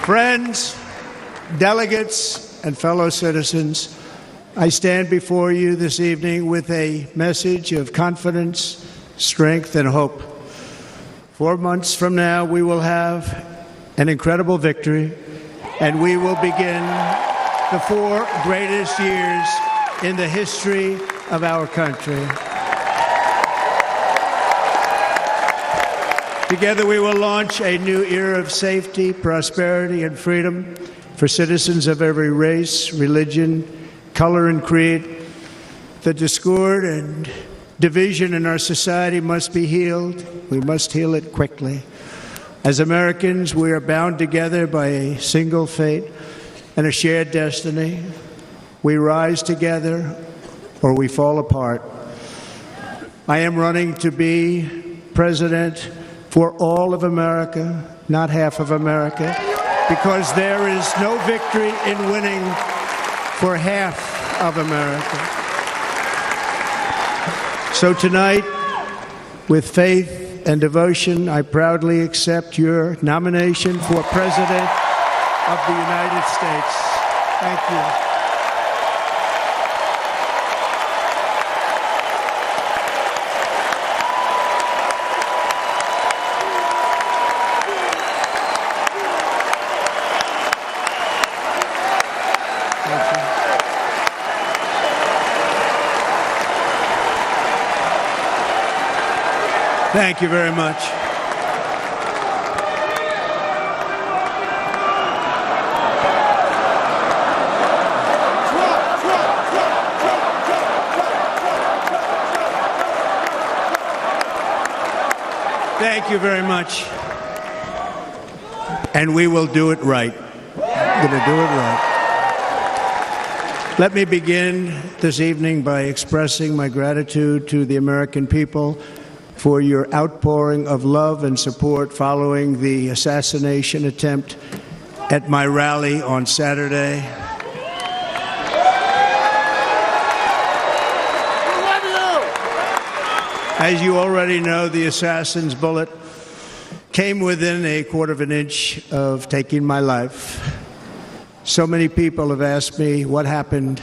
Friends, delegates, and fellow citizens, I stand before you this evening with a message of confidence, strength, and hope. 4 months from now, we will have an incredible victory, and we will begin the 4 greatest years in the history of our country. Together, we will launch a new era of safety, prosperity, and freedom for citizens of every race, religion, color, and creed. The discord and division in our society must be healed. We must heal it quickly. As Americans, we are bound together by a single fate and a shared destiny. We rise together or we fall apart. I am running to be president for all of America, not half of America, because there is no victory in winning for half of America. So tonight, with faith and devotion, I proudly accept your nomination for President of the United States. Thank you. Thank you very much. Thank you very much. And we will do it right. We're going to do it right. Let me begin this evening by expressing my gratitude to the American people for your outpouring of love and support following the assassination attempt at my rally on Saturday. As you already know, the assassin's bullet came within a quarter of an inch of taking my life. So many people have asked me, what happened?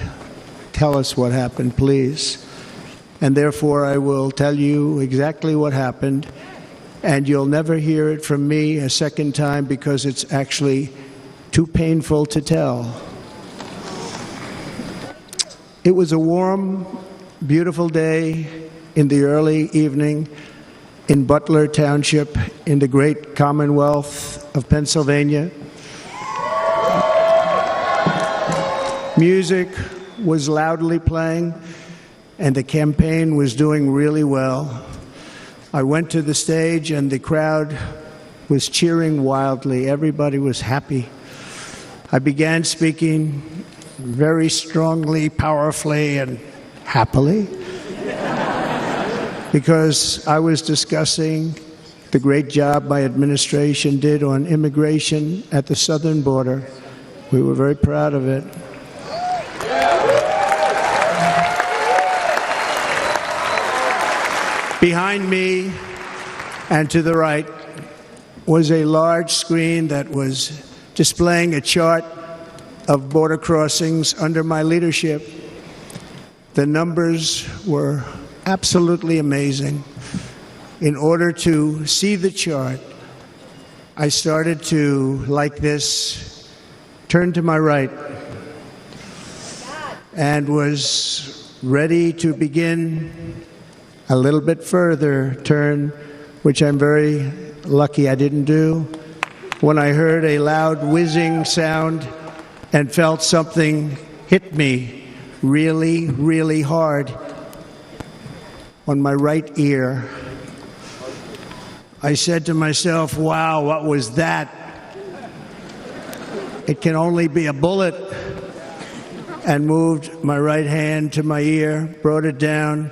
Tell us what happened, please. And therefore, I will tell you exactly what happened, and you'll never hear it from me a second time because it's actually too painful to tell. It was a warm, beautiful day in the early evening in Butler Township in the great Commonwealth of Pennsylvania. Music was loudly playing, and the campaign was doing really well. I went to the stage and the crowd was cheering wildly. Everybody was happy. I began speaking very strongly, powerfully, and happily because I was discussing the great job my administration did on immigration at the southern border. We were very proud of it. Behind me and to the right was a large screen that was displaying a chart of border crossings under my leadership. The numbers were absolutely amazing. In order to see the chart, I started to, like this, turn to my right and was ready to begin a little bit further turn, which I'm very lucky I didn't do, when I heard a loud whizzing sound and felt something hit me really, really hard on my right ear. I said to myself, wow, what was that? It can only be a bullet. And moved my right hand to my ear, brought it down.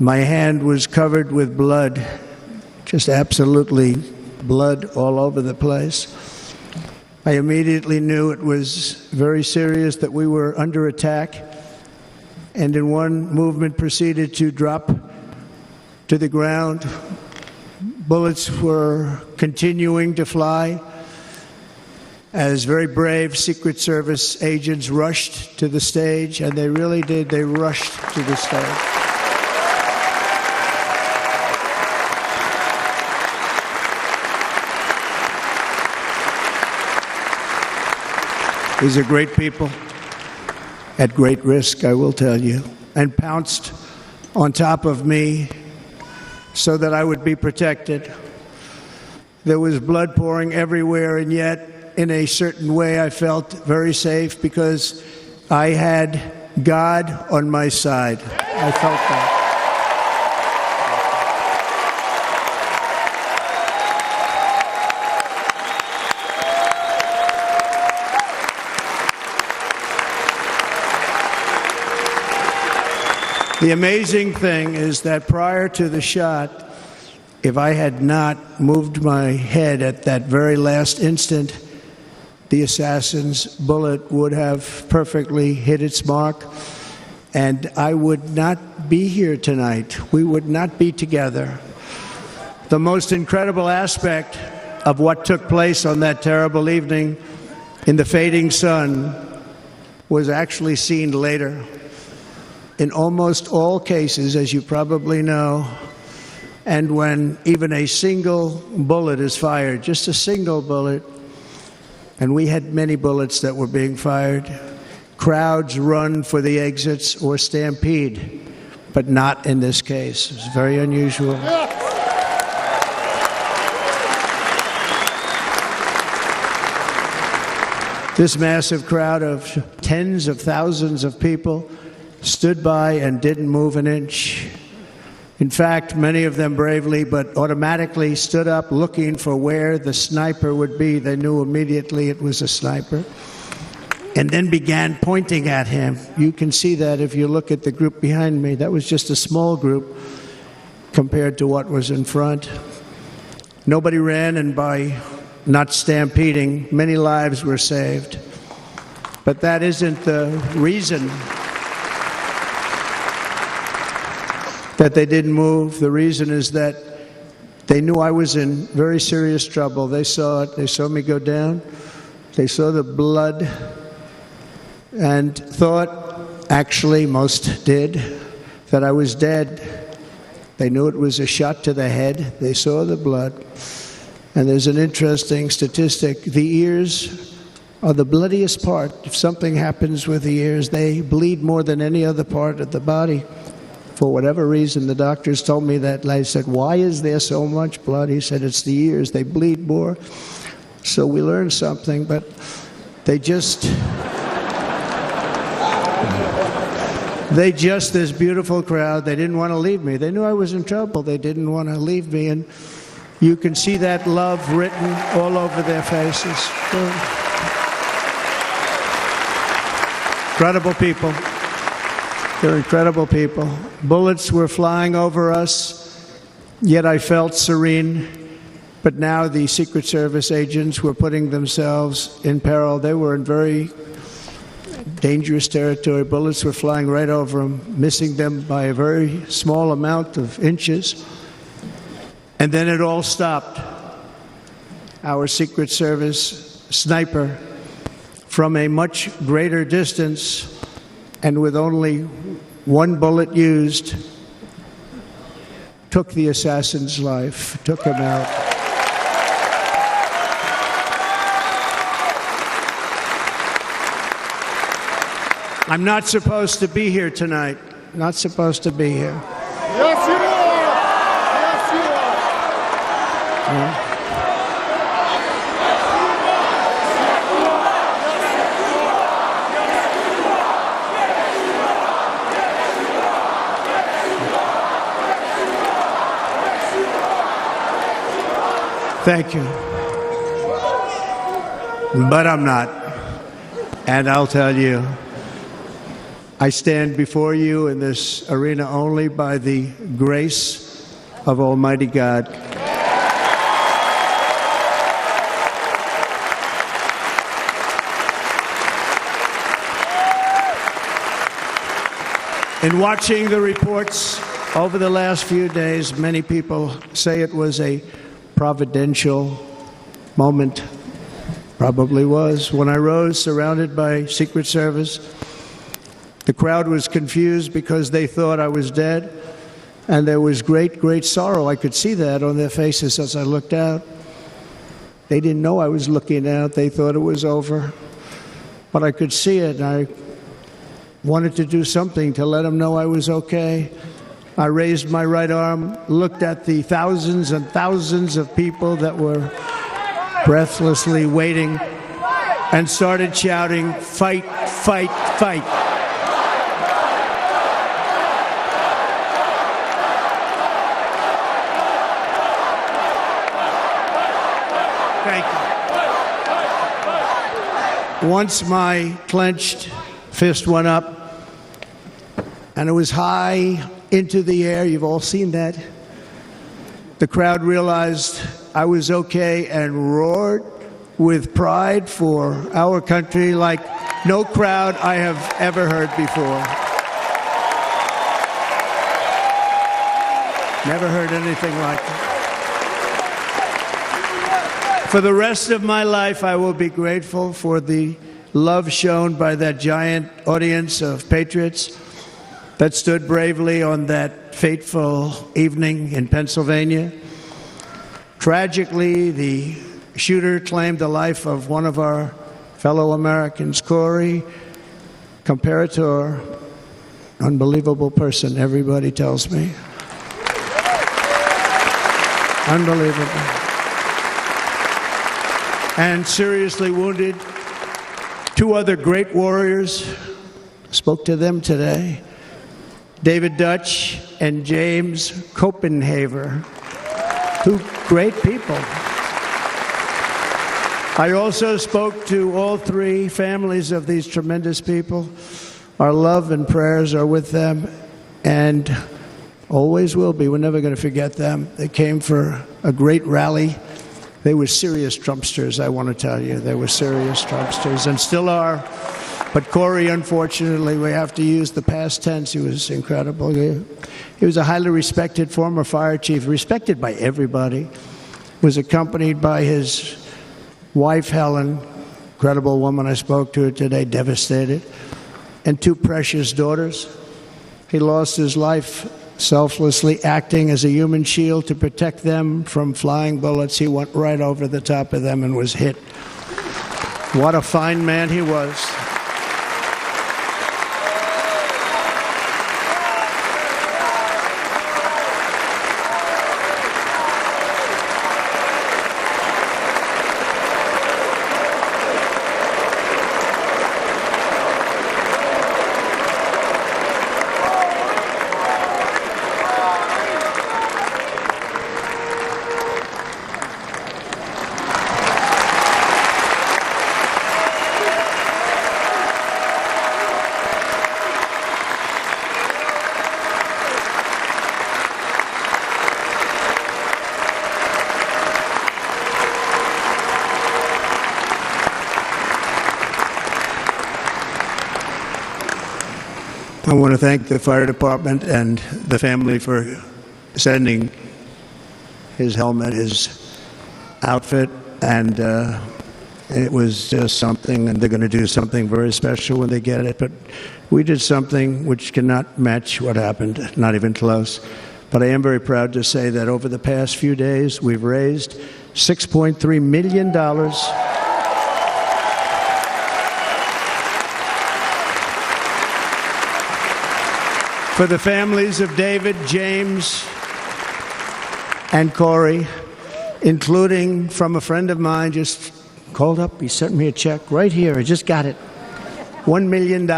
My hand was covered with blood, just absolutely blood all over the place. I immediately knew it was very serious, that we were under attack, and in one movement proceeded to drop to the ground. Bullets were continuing to fly. as very brave Secret Service agents rushed to the stage, and they really did. They rushed to the stage. These are great people, at great risk, I will tell you, and pounced on top of me so that I would be protected. There was blood pouring everywhere, and yet, in a certain way, I felt very safe because I had God on my side. I felt that. The amazing thing is that prior to the shot, if I had not moved my head at that very last instant, the assassin's bullet would have perfectly hit its mark, and I would not be here tonight. We would not be together. The most incredible aspect of what took place on that terrible evening in the fading sun was actually seen later. In almost all cases, as you probably know, and when even a single bullet is fired, just a single bullet, and we had many bullets that were being fired, crowds run for the exits or stampede, but not in this case. It's very unusual. This massive crowd of tens of thousands of people stood by and didn't move an inch. In fact, many of them bravely but automatically stood up looking for where the sniper would be. They knew immediately it was a sniper, and then began pointing at him. You can see that if you look at the group behind me. That was just a small group compared to what was in front. Nobody ran, and by not stampeding, many lives were saved. But that isn't the reason that they didn't move. The reason is that they knew I was in very serious trouble. They saw it. They saw me go down. They saw the blood and thought, actually most did, that I was dead. They knew it was a shot to the head. They saw the blood. And there's an interesting statistic. The ears are the bloodiest part. If something happens with the ears, they bleed more than any other part of the body. For whatever reason, the doctors told me that. I said, why is there so much blood? He said, it's the ears. They bleed more. So we learned something, but they just, this beautiful crowd, they didn't want to leave me. They knew I was in trouble. They didn't want to leave me. And you can see that love written all over their faces. Incredible people. They're incredible people. Bullets were flying over us, yet I felt serene. But now the Secret Service agents were putting themselves in peril. They were in very dangerous territory. Bullets were flying right over them, missing them by a very small amount of inches. And then it all stopped. Our Secret Service sniper, from a much greater distance, and with only one bullet used, took the assassin's life, took him out. I'm not supposed to be here tonight. Not supposed to be here. Yes, you are. Yes, you are. Yeah. Thank you. But I'm not. And I'll tell you, I stand before you in this arena only by the grace of Almighty God. In watching the reports over the last few days, many people say it was a providential moment. Probably was. When I rose, surrounded by Secret Service, the crowd was confused because they thought I was dead, and there was great, great sorrow. I could see that on their faces as I looked out. They didn't know I was looking out. They thought it was over. But I could see it, and I wanted to do something to let them know I was okay. I raised my right arm, looked at the thousands and thousands of people that were breathlessly waiting, and started shouting, "Fight, fight, fight." Thank you. Once my clenched fist went up, and it was high into the air. You've all seen that. The crowd realized I was okay and roared with pride for our country like no crowd I have ever heard before. Never heard anything like it. For the rest of my life, I will be grateful for the love shown by that giant audience of patriots that stood bravely on that fateful evening in Pennsylvania. Tragically, the shooter claimed the life of one of our fellow Americans, Corey Comparator. Unbelievable person, everybody tells me. Unbelievable. And seriously wounded, two other great warriors. Spoke to them today. David Dutch and James Copenhaver, two great people. I also spoke to all three families of these tremendous people. Our love and prayers are with them, and always will be. We're never going to forget them. They came for a great rally. They were serious Trumpsters, I want to tell you. They were serious Trumpsters, and still are. But Corey, unfortunately, we have to use the past tense. He was incredible. He was a highly respected former fire chief, respected by everybody. Was accompanied by his wife, Helen, incredible woman. I spoke to her today, devastated, and two precious daughters. He lost his life selflessly acting as a human shield to protect them from flying bullets. He went right over the top of them and was hit. What a fine man he was. I want to thank the fire department and the family for sending his helmet, his outfit, and it was just something, and they're going to do something very special when they get it. But we did something which cannot match what happened, not even close. But I am very proud to say that over the past few days, we've raised $6.3 million for the families of David, James, and Corey, including from a friend of mine just called up. He sent me a check right here. I just got it. $1 million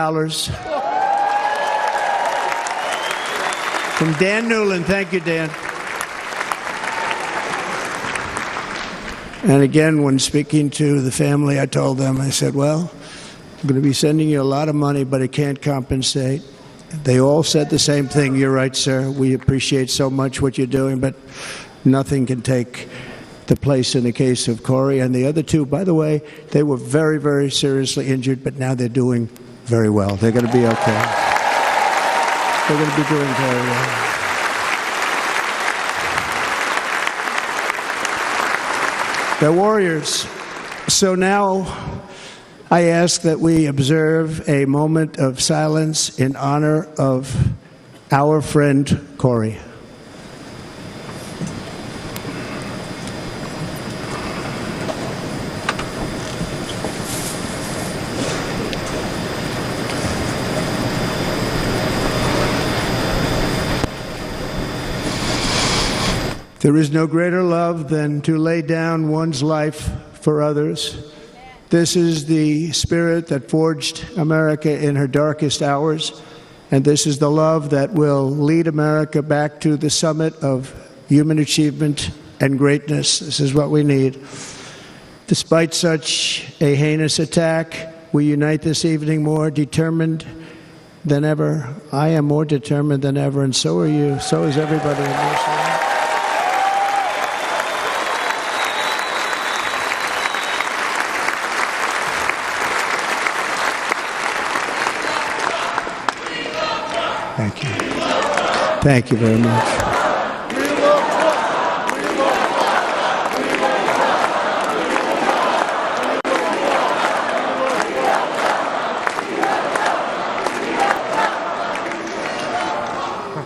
from Dan Newland. Thank you, Dan. And again, when speaking to the family, I told them, I said, well, I'm going to be sending you a lot of money, but it can't compensate. They all said the same thing. You're right, sir. We appreciate so much what you're doing, but nothing can take the place in the case of Corey. And the other two, by the way, they were very, very seriously injured, but now they're doing very well. They're going to be okay. They're going to be doing very well. They're warriors. So now I ask that we observe a moment of silence in honor of our friend Corey. There is no greater love than to lay down one's life for others. This is the spirit that forged America in her darkest hours, and this is the love that will lead America back to the summit of human achievement and greatness. This is what we need. Despite such a heinous attack, we unite this evening more determined than ever. I am more determined than ever, and so are you. So is everybody in this room. Thank you. Thank you very much.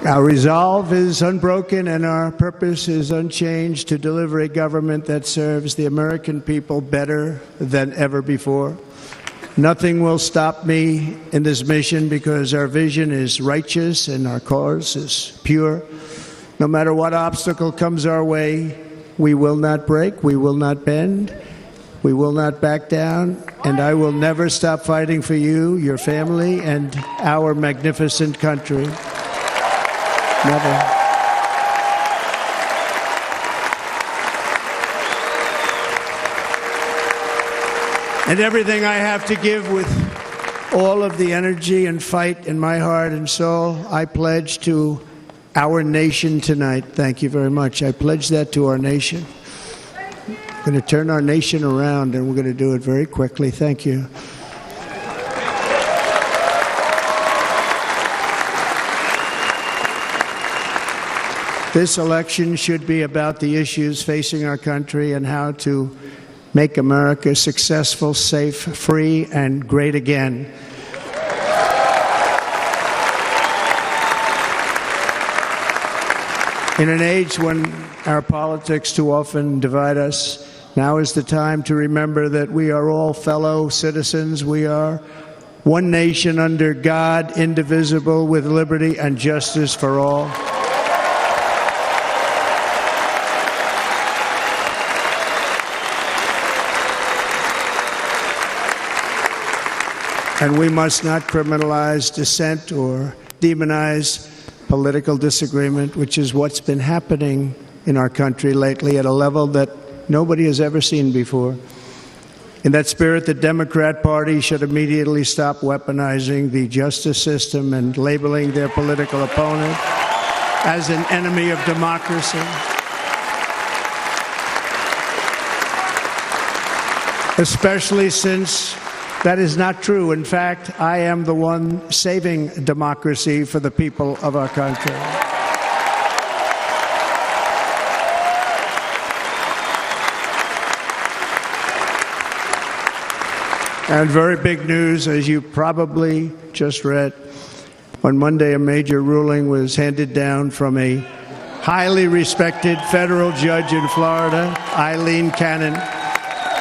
Our resolve is unbroken and our purpose is unchanged to deliver a government that serves the American people better than ever before. Nothing will stop me in this mission because our vision is righteous and our cause is pure. No matter what obstacle comes our way, we will not break, we will not bend, we will not back down, and I will never stop fighting for you, your family, and our magnificent country. Never. And everything I have to give with all of the energy and fight in my heart and soul, I pledge to our nation tonight. Thank you very much. I pledge that to our nation. We're going to turn our nation around, and we're going to do it very quickly. Thank you. This election should be about the issues facing our country and how to make America successful, safe, free, and great again. In an age when our politics too often divide us, now is the time to remember that we are all fellow citizens. We are one nation under God, indivisible, with liberty and justice for all. And we must not criminalize dissent or demonize political disagreement, which is what's been happening in our country lately at a level that nobody has ever seen before. In that spirit, the Democrat Party should immediately stop weaponizing the justice system and labeling their political opponent as an enemy of democracy. Especially since that is not true. In fact, I am the one saving democracy for the people of our country. And very big news, as you probably just read, on Monday a major ruling was handed down from a highly respected federal judge in Florida, Aileen Cannon,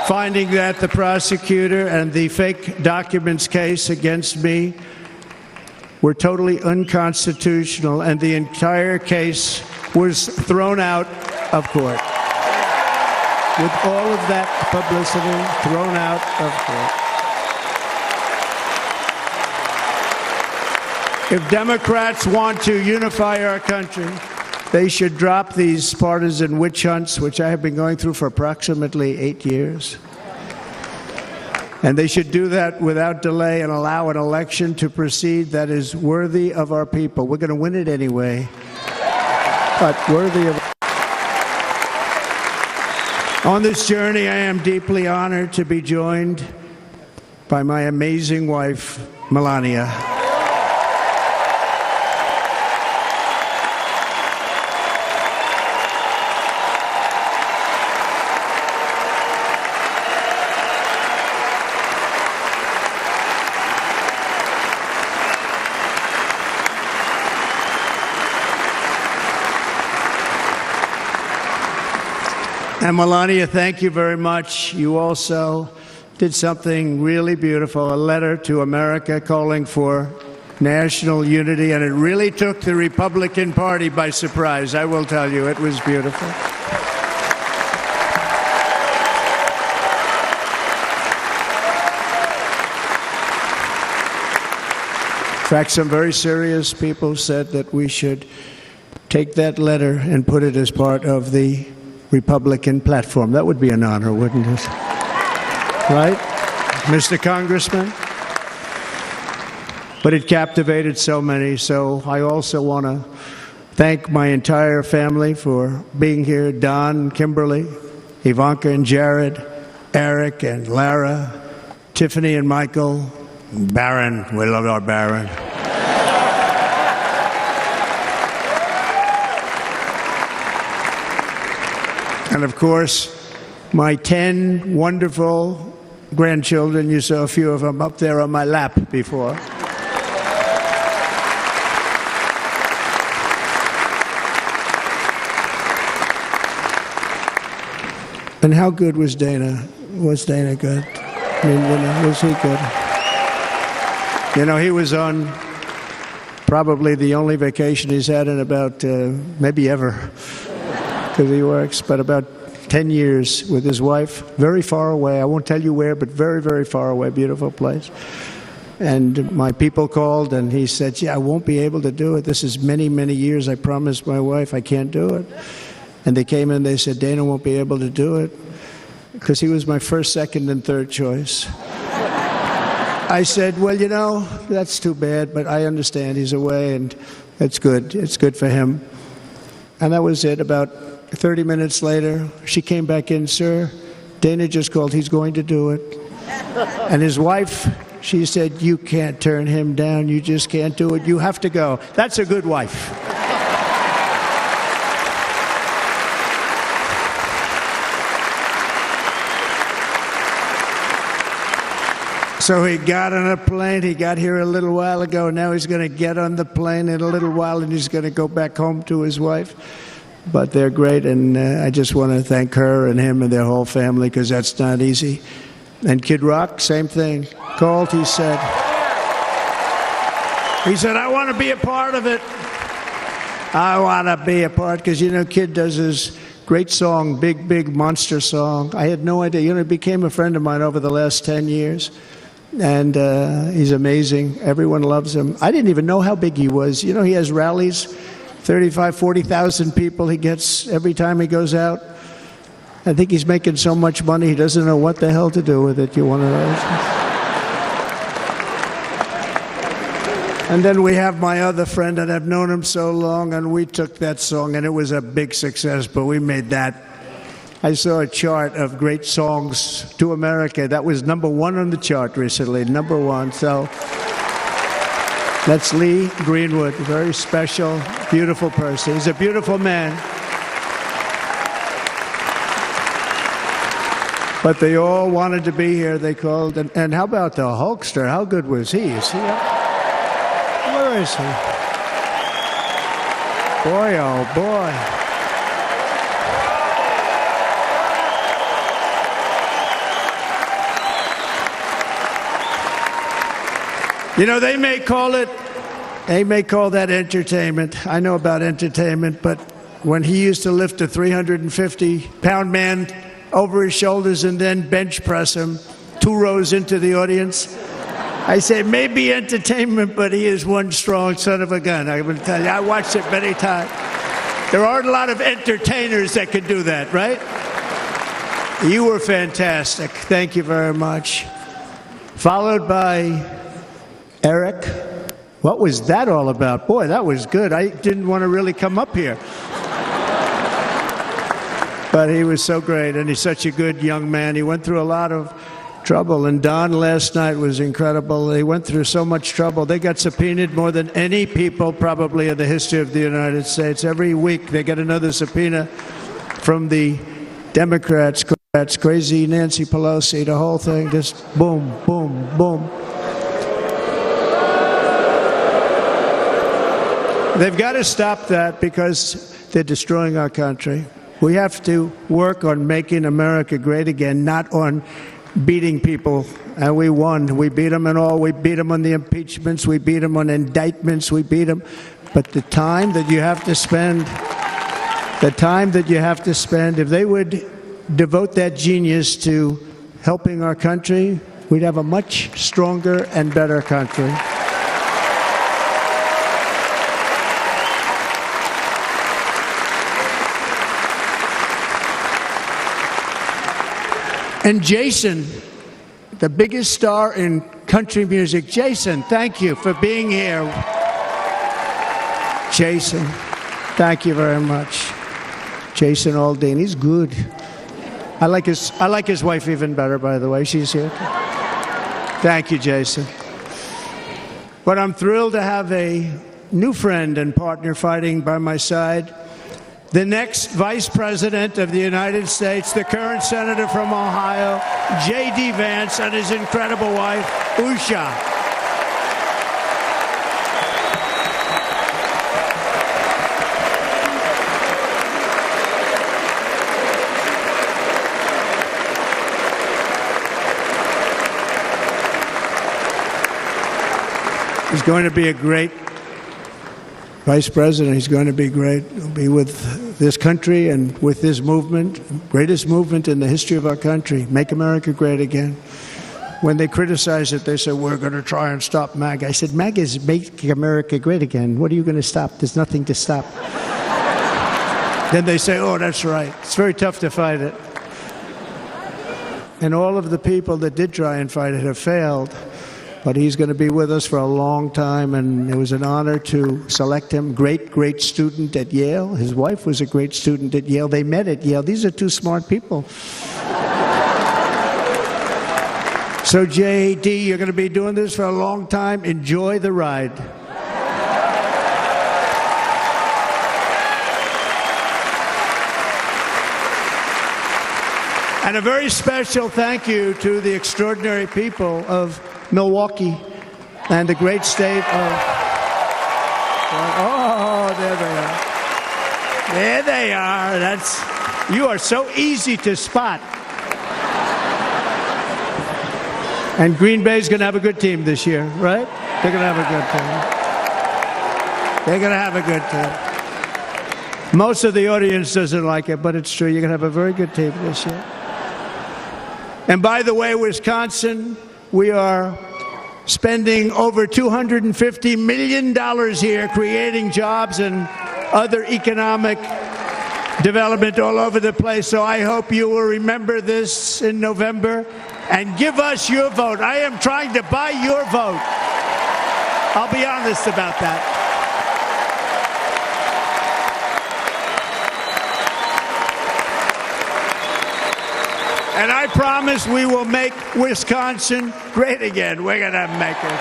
finding that the prosecutor and the fake documents case against me were totally unconstitutional, and the entire case was thrown out of court. With all of that publicity, thrown out of court. If Democrats want to unify our country, they should drop these partisan witch hunts, which I have been going through for approximately 8 years. And they should do that without delay and allow an election to proceed that is worthy of our people. We're going to win it anyway, but worthy of. On this journey, I am deeply honored to be joined by my amazing wife, Melania. And Melania, thank you very much. You also did something really beautiful, a letter to America calling for national unity, and it really took the Republican Party by surprise. I will tell you, it was beautiful. In fact, some very serious people said that we should take that letter and put it as part of the Republican platform. That would be an honor, wouldn't it? Right, Mr. Congressman? But it captivated so many, so I also want to thank my entire family for being here. Don, Kimberly, Ivanka and Jared, Eric and Lara, Tiffany and Michael, Barron. We love our Barron. And of course, my 10 wonderful grandchildren. You saw a few of them up there on my lap before. And how good was Dana? Was Dana good? I mean, was he good? You know, he was on probably the only vacation he's had in about, maybe ever, because he works, but about 10 years with his wife, very far away. I won't tell you where, but very, very far away, beautiful place. And my people called, and he said, yeah, I won't be able to do it. This is many, many years. I promised my wife I can't do it. And they came in, they said, Dana won't be able to do it because he was my first, second, and third choice. I said, well, you know, that's too bad, but I understand he's away, and it's good. It's good for him. And that was it. About 30 minutes later, she came back in, sir, Dana just called. He's going to do it. And his wife, she said, you can't turn him down. You just can't do it. You have to go. That's a good wife. So he got on a plane. He got here a little while ago. Now he's going to get on the plane in a little while, and he's going to go back home to his wife. But they're great, and I just want to thank her and him and their whole family, because that's not easy. And Kid Rock, same thing. Called, he said, I want to be a part of it. I want to be a part, because, you know, Kid does his great song, Big, Big Monster song. I had no idea. You know, he became a friend of mine over the last 10 years. And he's amazing. Everyone loves him. I didn't even know how big he was. You know, he has rallies, 35, 40,000 people he gets every time he goes out. I think he's making so much money, he doesn't know what the hell to do with it. You want to know? And then we have my other friend, and I've known him so long, and we took that song, and it was a big success, but we made that. I saw a chart of great songs to America. That was #1 on the chart recently, #1. So that's Lee Greenwood, a very special, beautiful person. He's a beautiful man. But they all wanted to be here. They called. And how about the Hulkster? How good was he? Is he up? Where is he? Boy, oh boy. You know, they may call that entertainment. I know about entertainment, but when he used to lift a 350-pound man over his shoulders and then bench press him 2 rows into the audience, I say maybe entertainment, but he is one strong son of a gun. I will tell you, I watched it many times. There aren't a lot of entertainers that can do that, right? You were fantastic. Thank you very much. Followed by Eric. What was that all about? Boy, that was good. I didn't want to really come up here. But he was so great, and he's such a good young man. He went through a lot of trouble, and Don last night was incredible. They went through so much trouble. They got subpoenaed more than any people probably in the history of the United States. Every week they get another subpoena from the Democrats, crazy Nancy Pelosi, the whole thing, just boom, boom, boom. They've got to stop that because they're destroying our country. We have to work on making America great again, not on beating people. And we won. We beat them in all. We beat them on the impeachments. We beat them on indictments. We beat them. But the time that you have to spend, if they would devote that genius to helping our country, we'd have a much stronger and better country. And Jason, the biggest star in country music. Jason, thank you for being here. Jason, thank you very much. Jason Aldean, he's good. I like his wife even better, by the way. She's here. Thank you, Jason. But I'm thrilled to have a new friend and partner fighting by my side. The next Vice President of the United States, the current Senator from Ohio, J.D. Vance, and his incredible wife, Usha. He's going to be a great Vice President. He's going to be great. He'll be with this country and with this movement, greatest movement in the history of our country, Make America Great Again. When they criticize it, they say, we're going to try and stop MAGA. I said, MAGA is Make America Great Again. What are you going to stop? There's nothing to stop. Then they say, oh, that's right. It's very tough to fight it. And all of the people that did try and fight it have failed. But he's going to be with us for a long time, and it was an honor to select him. Great student at Yale. His wife was a great student at Yale. They met at Yale. These are two smart people. So, J.D., you're going to be doing this for a long time. Enjoy the ride. And a very special thank you to the extraordinary people of Milwaukee and the great state of... Oh, there they are. There they are. You are so easy to spot. And Green Bay's going to have a good team this year, right? They're going to have a good team. They're going to have a good team. Most of the audience doesn't like it, but it's true. You're going to have a very good team this year. And by the way, Wisconsin, we are spending over $250 million here creating jobs and other economic development all over the place. So I hope you will remember this in November and give us your vote. I am trying to buy your vote. I'll be honest about that. And I promise we will make Wisconsin great again. We're going to make it.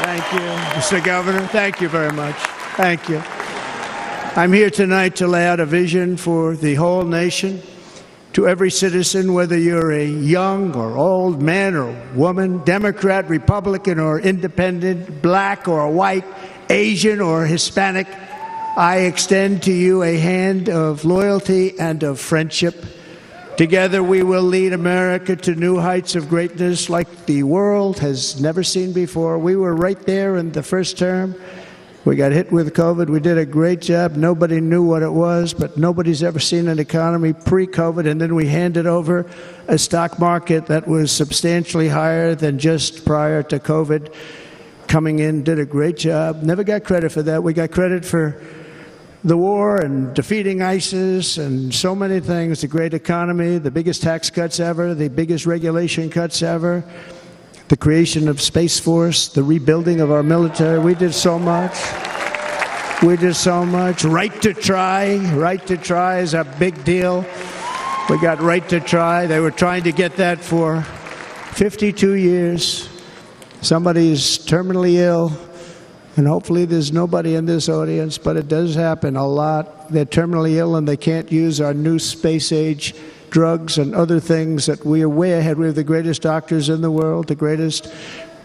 Thank you, Mr. Governor. Thank you very much. Thank you. I'm here tonight to lay out a vision for the whole nation, to every citizen, whether you're a young or old man or woman, Democrat, Republican, or independent, black or white, Asian or Hispanic. I extend to you a hand of loyalty and of friendship. Together we will lead America to new heights of greatness like the world has never seen before. We were right there in the first term. We got hit with COVID. We did a great job. Nobody knew what it was, but nobody's ever seen an economy pre-COVID. And then we handed over a stock market that was substantially higher than just prior to COVID. Coming in, did a great job. Never got credit for that. We got credit for the war and defeating ISIS and so many things, the great economy, the biggest tax cuts ever, the biggest regulation cuts ever, the creation of Space Force, the rebuilding of our military. We did so much. We did so much. Right to try. Right to try is a big deal. We got right to try. They were trying to get that for 52 years. Somebody is terminally ill. And hopefully there's nobody in this audience, but it does happen a lot. They're terminally ill and they can't use our new space-age drugs and other things that we are way ahead. We have the greatest doctors in the world, the greatest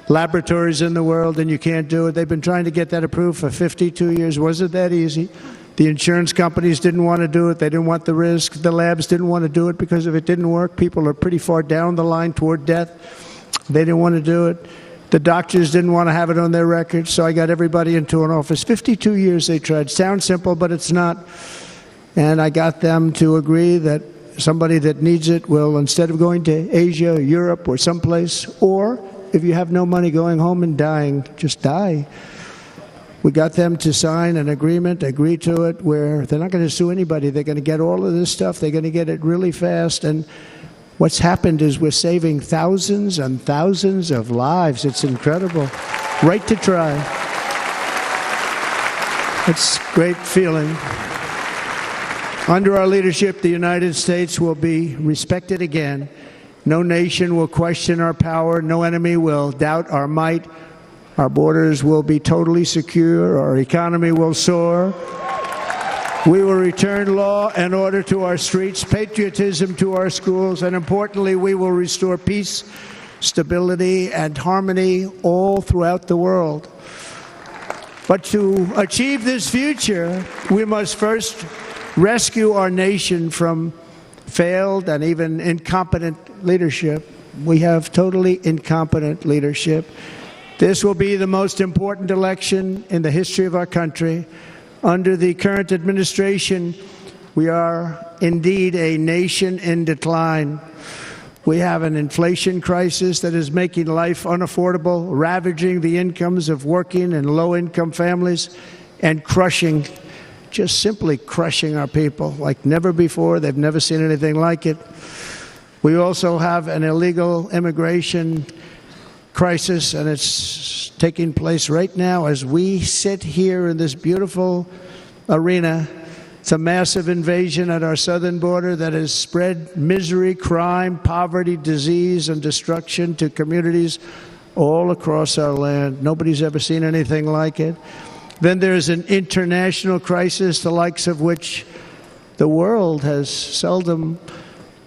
laboratories in the world, and you can't do it. They've been trying to get that approved for 52 years. Was it that easy? The insurance companies didn't want to do it. They didn't want the risk. The labs didn't want to do it because if it didn't work, people are pretty far down the line toward death. They didn't want to do it. The doctors didn't want to have it on their records, so I got everybody into an office. 52 years they tried. Sounds simple, but it's not. And I got them to agree that somebody that needs it will, instead of going to Asia, Europe, or someplace, or if you have no money, going home and dying, just die. We got them to sign an agreement, agree to it, where they're not going to sue anybody. They're going to get all of this stuff. They're going to get it really fast. And what's happened is we're saving thousands and thousands of lives. It's incredible. Right to try. It's a great feeling. Under our leadership, the United States will be respected again. No nation will question our power. No enemy will doubt our might. Our borders will be totally secure. Our economy will soar. We will return law and order to our streets, patriotism to our schools, and importantly, we will restore peace, stability, and harmony all throughout the world. But to achieve this future, we must first rescue our nation from failed and even incompetent leadership. We have totally incompetent leadership. This will be the most important election in the history of our country. Under the current administration, we are indeed a nation in decline. We have an inflation crisis that is making life unaffordable, ravaging the incomes of working and low-income families, and crushing, just simply crushing our people like never before. They've never seen anything like it. We also have an illegal immigration crisis, and it's taking place right now as we sit here in this beautiful arena. It's a massive invasion at our southern border that has spread misery, crime, poverty, disease, and destruction to communities all across our land. Nobody's ever seen anything like it. Then there's an international crisis, the likes of which the world has seldom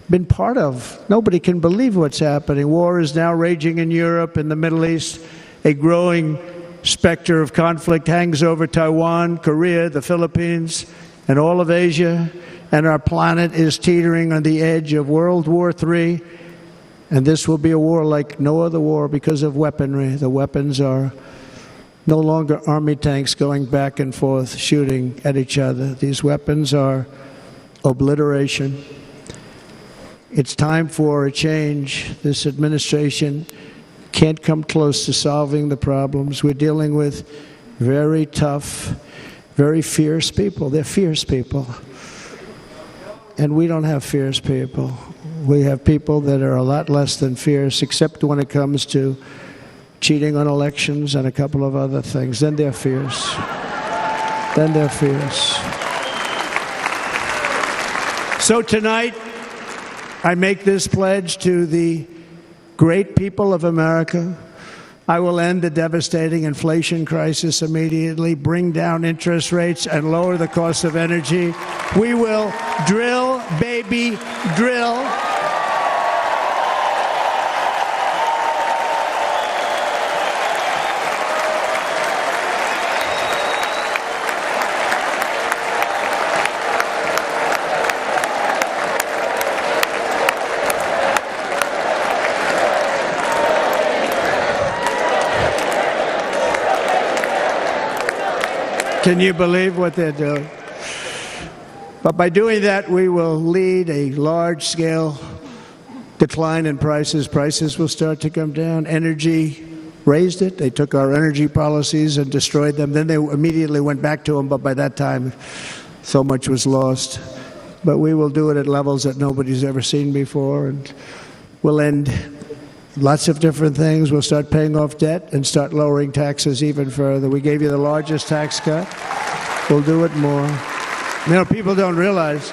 been part of. Nobody can believe what's happening. War is now raging in Europe and the Middle East. A growing specter of conflict hangs over Taiwan, Korea, the Philippines, and all of Asia. And our planet is teetering on the edge of World War III. And this will be a war like no other war because of weaponry. The weapons are no longer army tanks going back and forth shooting at each other. These weapons are obliteration. It's time for a change. This administration can't come close to solving the problems. We're dealing with very tough, very fierce people. They're fierce people. And we don't have fierce people. We have people that are a lot less than fierce, except when it comes to cheating on elections and a couple of other things. Then they're fierce. Then they're fierce. So tonight, I make this pledge to the great people of America. I will end the devastating inflation crisis immediately, bring down interest rates, and lower the cost of energy. We will drill, baby, drill. Can you believe what they're doing? But by doing that, we will lead a large-scale decline in prices. Prices will start to come down. Energy raised it. They took our energy policies and destroyed them. Then they immediately went back to them, but by that time, so much was lost. But we will do it at levels that nobody's ever seen before, and we'll end lots of different things. We'll start paying off debt and start lowering taxes even further. We gave you the largest tax cut. We'll do it more. You know, people don't realize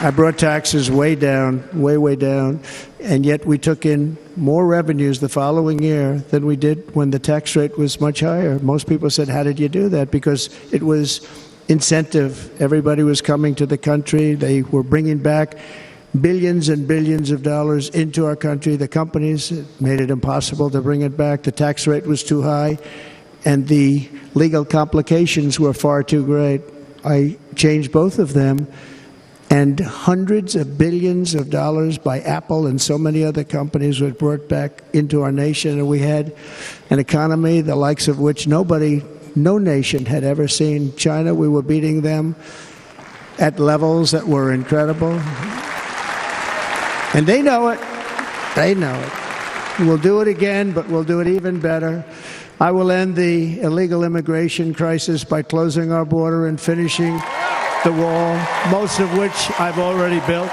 I brought taxes way down, way down, and yet we took in more revenues the following year than we did when the tax rate was much higher. Most people said, how did you do that? Because it was incentive. Everybody was coming to the country. They were bringing back billions and billions of dollars into our country. The companies made it impossible to bring it back. The tax rate was too high, and the legal complications were far too great. I changed both of them, and hundreds of billions of dollars by Apple and so many other companies were brought back into our nation, and we had an economy the likes of which no nation had ever seen. China, we were beating them at levels that were incredible. And they know it. They know it. We'll do it again, but we'll do it even better. I will end the illegal immigration crisis by closing our border and finishing the wall, most of which I've already built.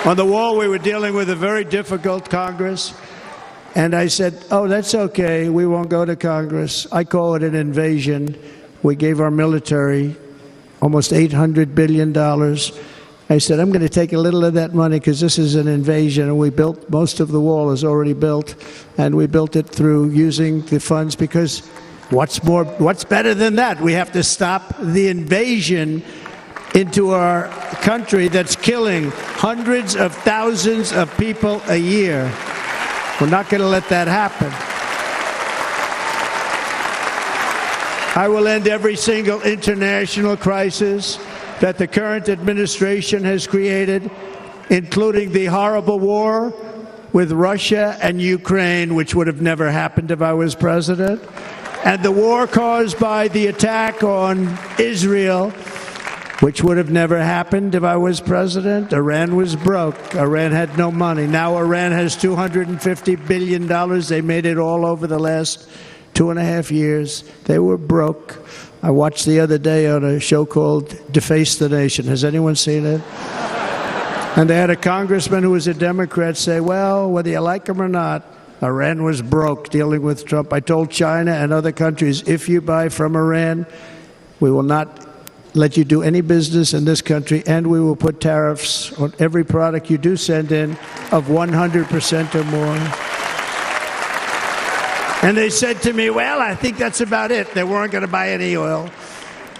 On the wall, we were dealing with a very difficult Congress, and I said, oh, that's okay, we won't go to Congress. I call it an invasion. We gave our military almost $800 billion. I said, I'm going to take a little of that money because this is an invasion, and we built, most of the wall is already built, and we built it through using the funds because what's better than that? We have to stop the invasion into our country that's killing hundreds of thousands of people a year. We're not going to let that happen. I will end every single international crisis that the current administration has created, including the horrible war with Russia and Ukraine, which would have never happened if I was president, and the war caused by the attack on Israel, which would have never happened if I was president. Iran was broke. Iran had no money. Now Iran has $250 billion. They made it all over the last 2.5 years. They were broke. I watched the other day on a show called Deface the Nation. Has anyone seen it? And they had a congressman who was a Democrat say, well, whether you like him or not, Iran was broke dealing with Trump. I told China and other countries, if you buy from Iran, we will not let you do any business in this country, and we will put tariffs on every product you do send in of 100% or more. And they said to me, well, I think that's about it. They weren't going to buy any oil.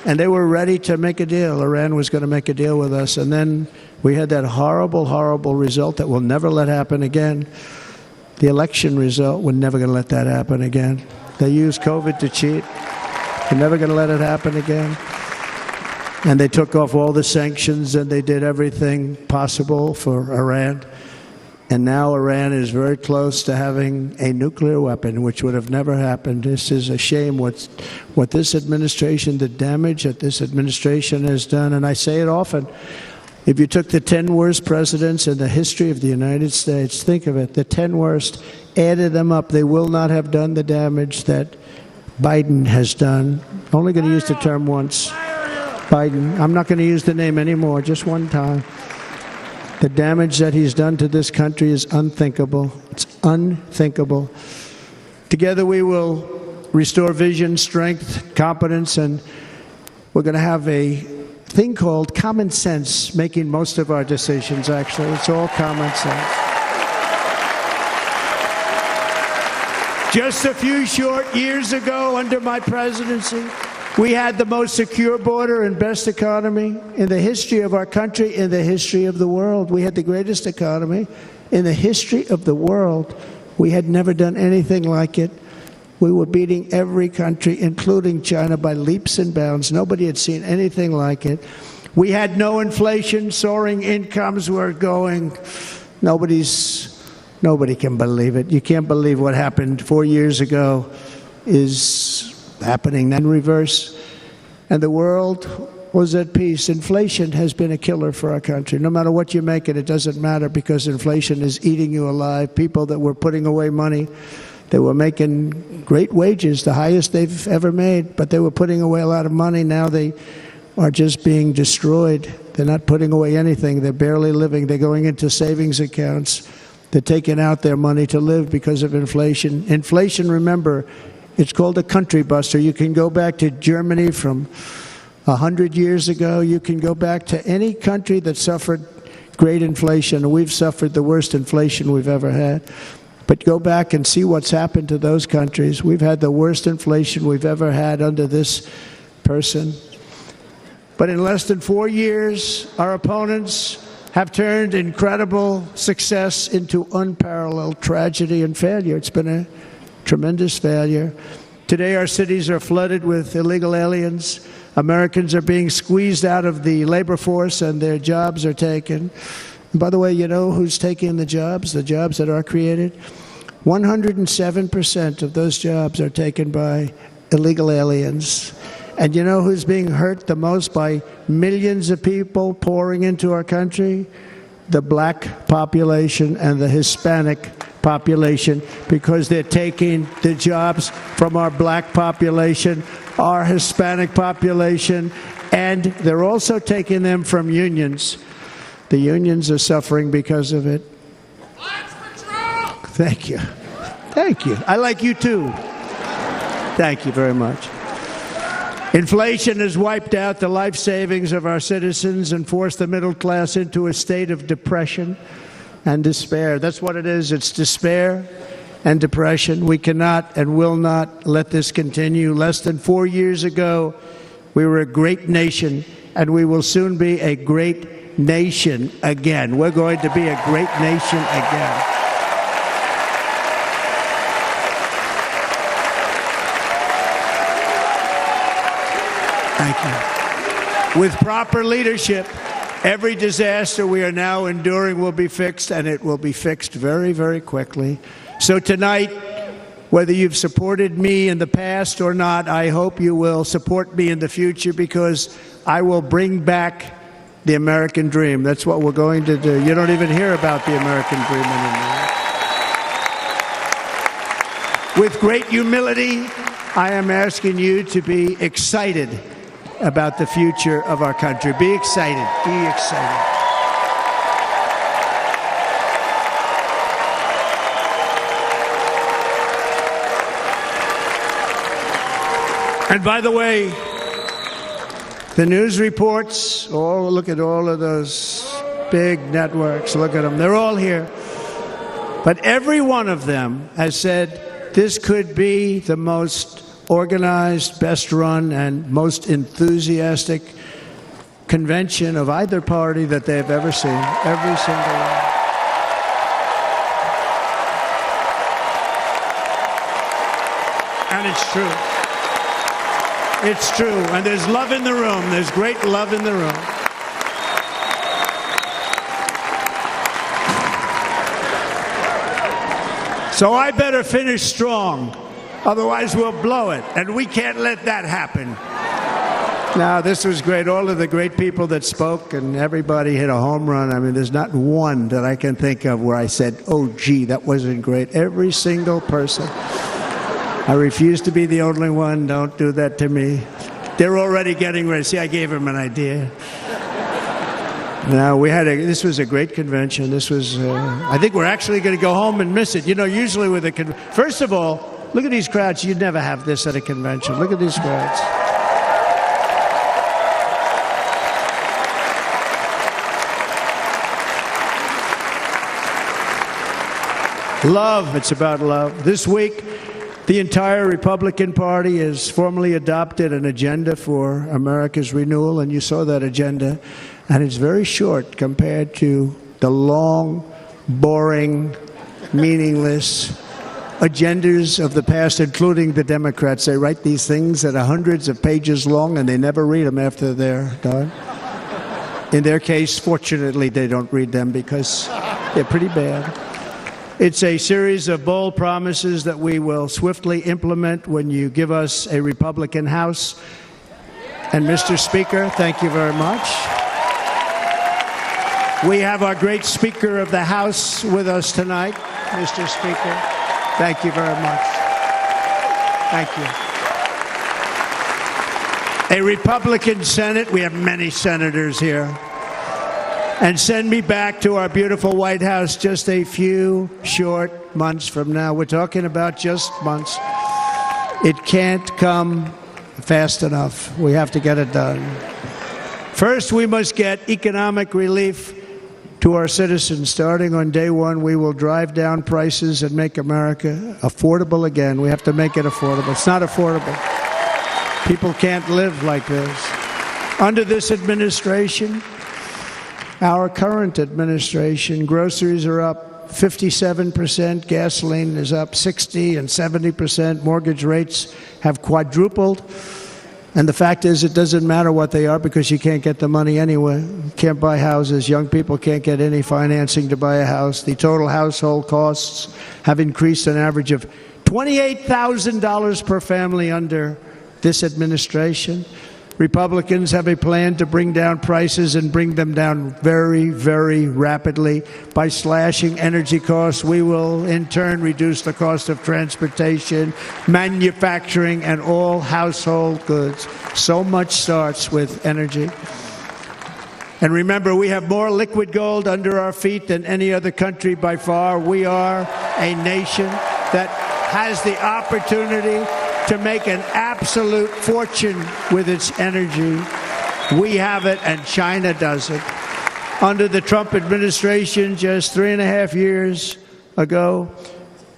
And they were ready to make a deal. Iran was going to make a deal with us. And then we had that horrible, horrible result that we'll never let happen again. The election result, we're never going to let that happen again. They used COVID to cheat. We're never going to let it happen again. And they took off all the sanctions, and they did everything possible for Iran. And now Iran is very close to having a nuclear weapon, which would have never happened. This is a shame what this administration, the damage that this administration has done. And I say it often, if you took the 10 worst presidents in the history of the United States, think of it, the 10 worst, added them up, they will not have done the damage that Biden has done. Only going to use the term once. Biden. I'm not going to use the name anymore, just one time. The damage that he's done to this country is unthinkable. It's unthinkable. Together we will restore vision, strength, competence, and we're going to have a thing called common sense making most of our decisions, actually. It's all common sense. Just a few short years ago, under my presidency, we had the most secure border and best economy in the history of our country, in the history of the world. We had the greatest economy in the history of the world. We had never done anything like it. We were beating every country, including China, by leaps and bounds. Nobody had seen anything like it. We had no inflation. Soaring incomes were going. Nobody can believe it. You can't believe what happened 4 years ago is happening in reverse, and the world was at peace. Inflation has been a killer for our country. No matter what you make it, it doesn't matter, because inflation is eating you alive. People that were putting away money, they were making great wages, the highest they've ever made, but they were putting away a lot of money. Now they are just being destroyed. They're not putting away anything. They're barely living. They're going into savings accounts. They're taking out their money to live because of inflation. Inflation, remember, it's called a country buster. You can go back to Germany from 100 years ago. You can go back to any country that suffered great inflation. We've suffered the worst inflation we've ever had. But go back and see what's happened to those countries. We've had the worst inflation we've ever had under this person. But in less than 4 years, our opponents have turned incredible success into unparalleled tragedy and failure. It's been a tremendous failure. Today, our cities are flooded with illegal aliens. Americans are being squeezed out of the labor force and their jobs are taken. And by the way, you know who's taking the jobs that are created? 107% of those jobs are taken by illegal aliens. And you know who's being hurt the most by millions of people pouring into our country? The black population and the Hispanic population, because they're taking the jobs from our black population, our Hispanic population, and they're also taking them from unions. The unions are suffering because of it. Thank you. Thank you. I like you too. Thank you very much. Inflation has wiped out the life savings of our citizens and forced the middle class into a state of depression and despair. That's what it is. It's despair and depression. We cannot and will not let this continue. Less than 4 years ago, we were a great nation, and we will soon be a great nation again. We're going to be a great nation again. Thank you. With proper leadership, every disaster we are now enduring will be fixed, and it will be fixed very, very quickly. So tonight, whether you've supported me in the past or not, I hope you will support me in the future, because I will bring back the American dream. That's what we're going to do. You don't even hear about the American dream anymore. With great humility, I am asking you to be excited about the future of our country. Be excited. Be excited. And by the way, the news reports, look at all of those big networks. Look at them. They're all here. But every one of them has said this could be the most organized, best run, and most enthusiastic convention of either party that they've ever seen. Every single one. And it's true. It's true. And there's love in the room. There's great love in the room. So I better finish strong. Otherwise, we'll blow it, and we can't let that happen. Now, this was great. All of the great people that spoke, and everybody hit a home run. I mean, there's not one that I can think of where I said, oh, gee, that wasn't great. Every single person. I refuse to be the only one. Don't do that to me. They're already getting ready. See, I gave them an idea. Now, this was a great convention. This was, I think we're actually going to go home and miss it. You know, usually with a first of all, look at these crowds. You'd never have this at a convention. Look at these crowds. Love. It's about love. This week, the entire Republican Party has formally adopted an agenda for America's renewal, and you saw that agenda. And it's very short compared to the long, boring, meaningless agendas of the past, including the Democrats. They write these things that are hundreds of pages long, and they never read them after they're done. In their case, fortunately, they don't read them because they're pretty bad. It's a series of bold promises that we will swiftly implement when you give us a Republican House. And Mr. Speaker, thank you very much. We have our great Speaker of the House with us tonight, Mr. Speaker. Thank you very much. Thank you. A Republican Senate. We have many senators here. And send me back to our beautiful White House just a few short months from now. We're talking about just months. It can't come fast enough. We have to get it done. First, we must get economic relief to our citizens. Starting on day one, we will drive down prices and make America affordable again. We have to make it affordable. It's not affordable. People can't live like this. Under this administration, our current administration, groceries are up 57%, gasoline is up 60 and 70%, mortgage rates have quadrupled. And the fact is, it doesn't matter what they are because you can't get the money anyway. You can't buy houses. Young people can't get any financing to buy a house. The total household costs have increased an average of $28,000 per family under this administration. Republicans have a plan to bring down prices and bring them down very, very rapidly. By slashing energy costs, we will in turn reduce the cost of transportation, manufacturing, and all household goods. So much starts with energy. And remember, we have more liquid gold under our feet than any other country by far. We are a nation that has the opportunity to make an absolute fortune with its energy. We have it, and China doesn't. Under the Trump administration, just 3.5 years ago,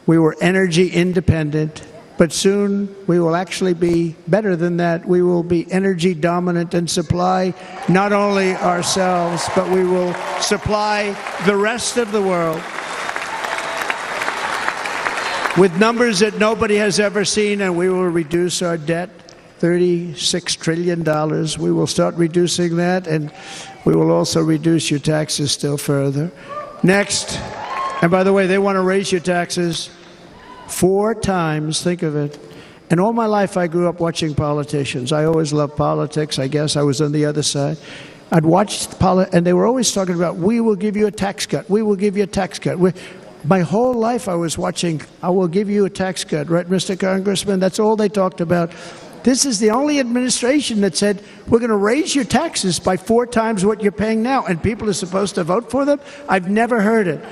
we were energy independent. But soon we will actually be better than that. We will be energy dominant and supply not only ourselves, but we will supply the rest of the world with numbers that nobody has ever seen, and we will reduce our debt, $36 trillion. We will start reducing that, and we will also reduce your taxes still further. Next, and by the way, they want to raise your taxes 4 times, think of it. And all my life I grew up watching politicians. I always loved politics. I guess I was on the other side. I'd watch and they were always talking about, we will give you a tax cut. We will give you a tax cut. My whole life I was watching, I will give you a tax cut, right, Mr. Congressman? That's all they talked about. This is the only administration that said, we're going to raise your taxes by 4 times what you're paying now, and people are supposed to vote for them? I've never heard it.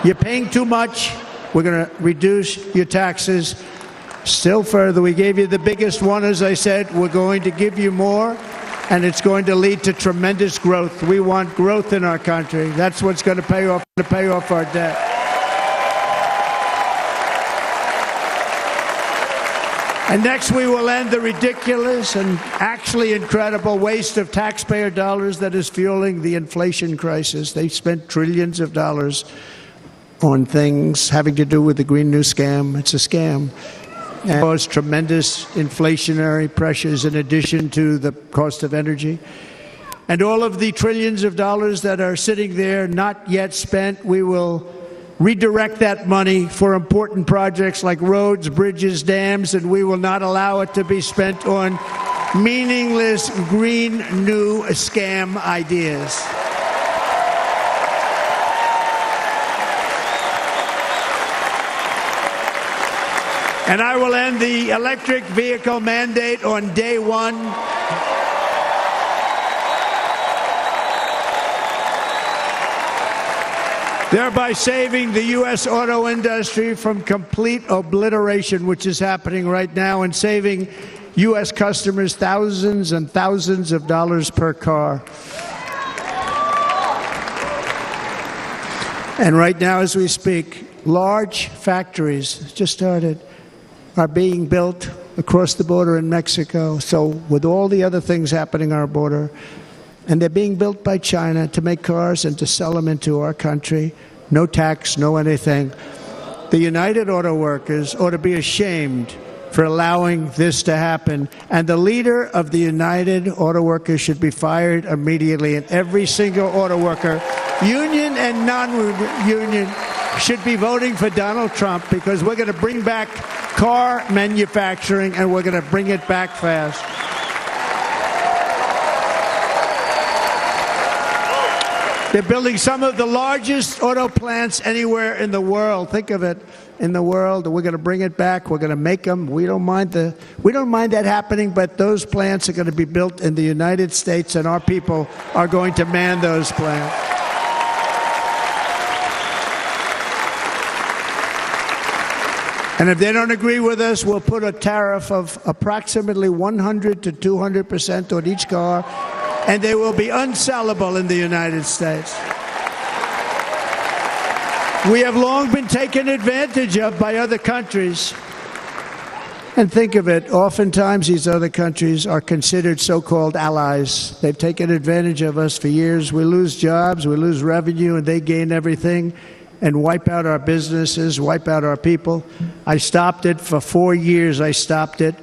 You're paying too much. We're going to reduce your taxes still further. We gave you the biggest one, as I said. We're going to give you more, and it's going to lead to tremendous growth. We want growth in our country. That's what's going to pay off our debt. And next, we will end the ridiculous and actually incredible waste of taxpayer dollars that is fueling the inflation crisis. They spent trillions of dollars on things having to do with the Green New Scam. It's a scam. And caused tremendous inflationary pressures in addition to the cost of energy. And all of the trillions of dollars that are sitting there not yet spent, we will redirect that money for important projects like roads, bridges, dams, and we will not allow it to be spent on meaningless Green New Scam ideas. And I will end the electric vehicle mandate on day one. Thereby saving the U.S. auto industry from complete obliteration, which is happening right now, and saving U.S. customers thousands and thousands of dollars per car. And right now, as we speak, large factories just started are being built across the border in Mexico. So with all the other things happening on our border, and they're being built by China to make cars and to sell them into our country. No tax, no anything. The United Auto Workers ought to be ashamed for allowing this to happen. And the leader of the United Auto Workers should be fired immediately. And every single auto worker, union and non-union, should be voting for Donald Trump, because we're going to bring back car manufacturing, and we're going to bring it back fast. They're building some of the largest auto plants anywhere in the world. Think of it, in the world. We're going to bring it back. We're going to make them. We don't mind that happening, but those plants are going to be built in the United States, and our people are going to man those plants. And if they don't agree with us, we'll put a tariff of approximately 100 to 200% on each car, and they will be unsellable in the United States. We have long been taken advantage of by other countries. And think of it, oftentimes these other countries are considered so-called allies. They've taken advantage of us for years. We lose jobs, we lose revenue, and they gain everything and wipe out our businesses, wipe out our people. I stopped it for 4 years. I stopped it.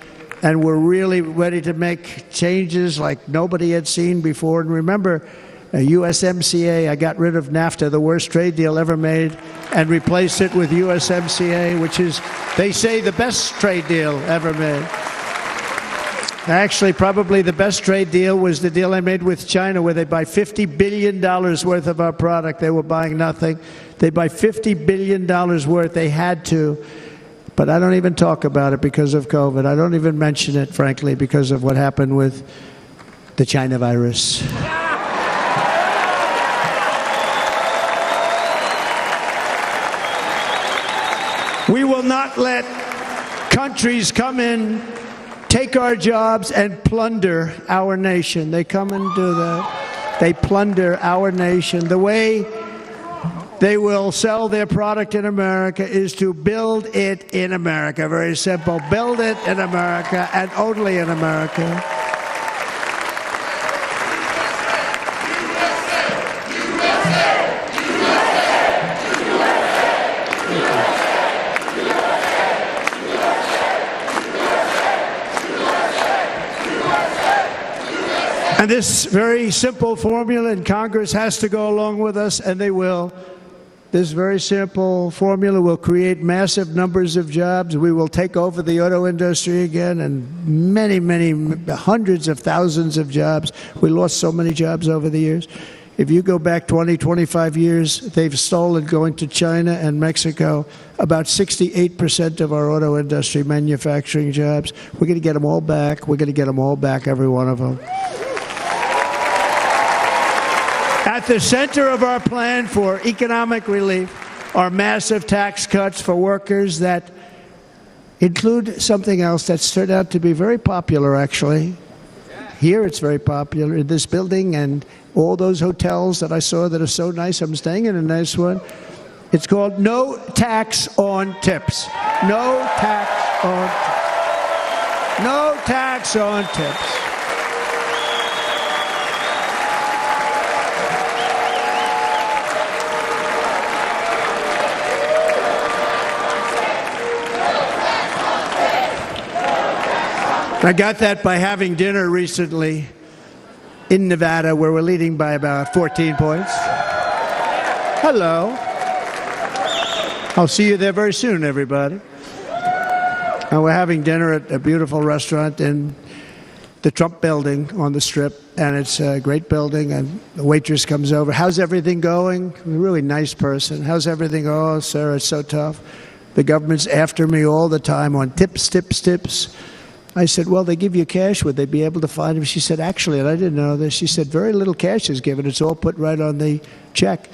And we're really ready to make changes like nobody had seen before. And remember, USMCA, I got rid of NAFTA, the worst trade deal ever made, and replaced it with USMCA, which is, they say, the best trade deal ever made. Actually, probably the best trade deal was the deal I made with China, where they buy $50 billion worth of our product. They were buying nothing. They buy $50 billion worth. They had to. But I don't even talk about it because of COVID. I don't even mention it, frankly, because of what happened with the China virus. We will not let countries come in, take our jobs, and plunder our nation. They come and do that. They plunder our nation. The way they will sell their product in America is to build it in America. Very simple. Build it in America and only in America. And this very simple formula, and Congress has to go along with us, and they will. This very simple formula will create massive numbers of jobs. We will take over the auto industry again, and many, hundreds of thousands of jobs. We lost so many jobs over the years. If you go back 20, 25 years, they've stolen, going to China and Mexico, about 68% of our auto industry manufacturing jobs. We're going to get them all back. We're going to get them all back, every one of them. At the center of our plan for economic relief are massive tax cuts for workers that include something else that's turned out to be very popular, actually. Here it's very popular, in this building and all those hotels that I saw that are so nice. I'm staying in a nice one. It's called no tax on tips. No tax on tips. No tax on tips. I got that by having dinner recently in Nevada, where we're leading by about 14 points. Hello. I'll see you there very soon, everybody. And we're having dinner at a beautiful restaurant in the Trump building on the Strip, and it's a great building, and the waitress comes over. How's everything going? A really nice person. How's everything? Oh, sir, it's so tough. The government's after me all the time on tips, tips, tips. I said, well, they give you cash. Would they be able to find him? She said, actually, and I didn't know this, she said, very little cash is given. It's all put right on the check.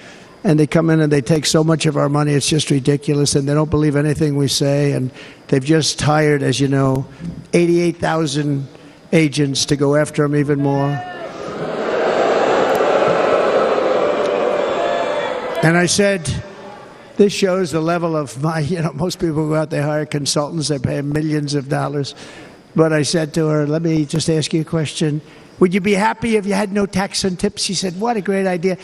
And they come in and they take so much of our money, it's just ridiculous, and they don't believe anything we say. And they've just hired, as you know, 88,000 agents to go after them even more. And I said, this shows the level of my, most people go out, they hire consultants, they pay them millions of dollars. But I said to her, let me just ask you a question. Would you be happy if you had no tax on tips? She said, what a great idea.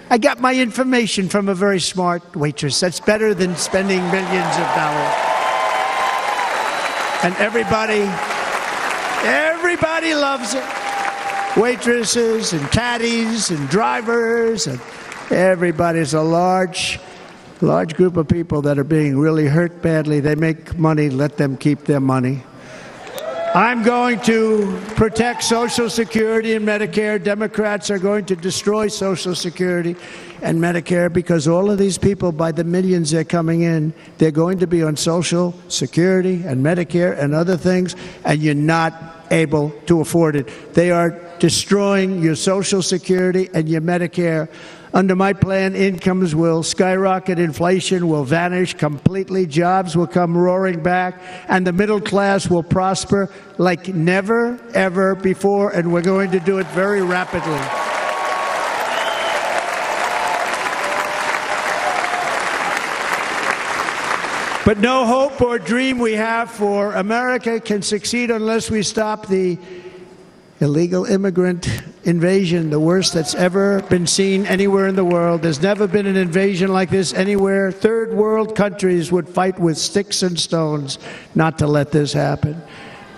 I got my information from a very smart waitress. That's better than spending millions of dollars. And everybody loves it. Waitresses and caddies and drivers and everybody's a large group of people that are being really hurt badly. They make money, let them keep their money. I'm going to protect Social Security and Medicare. Democrats are going to destroy Social Security and Medicare because all of these people, by the millions they're coming in, they're going to be on Social Security and Medicare and other things, and you're not able to afford it. They are destroying your Social Security and your Medicare. Under my plan, incomes will skyrocket, inflation will vanish completely, jobs will come roaring back, and the middle class will prosper like never, ever before, and we're going to do it very rapidly. But no hope or dream we have for America can succeed unless we stop the illegal immigrant invasion, the worst that's ever been seen anywhere in the world. There's never been an invasion like this anywhere. Third world countries would fight with sticks and stones not to let this happen.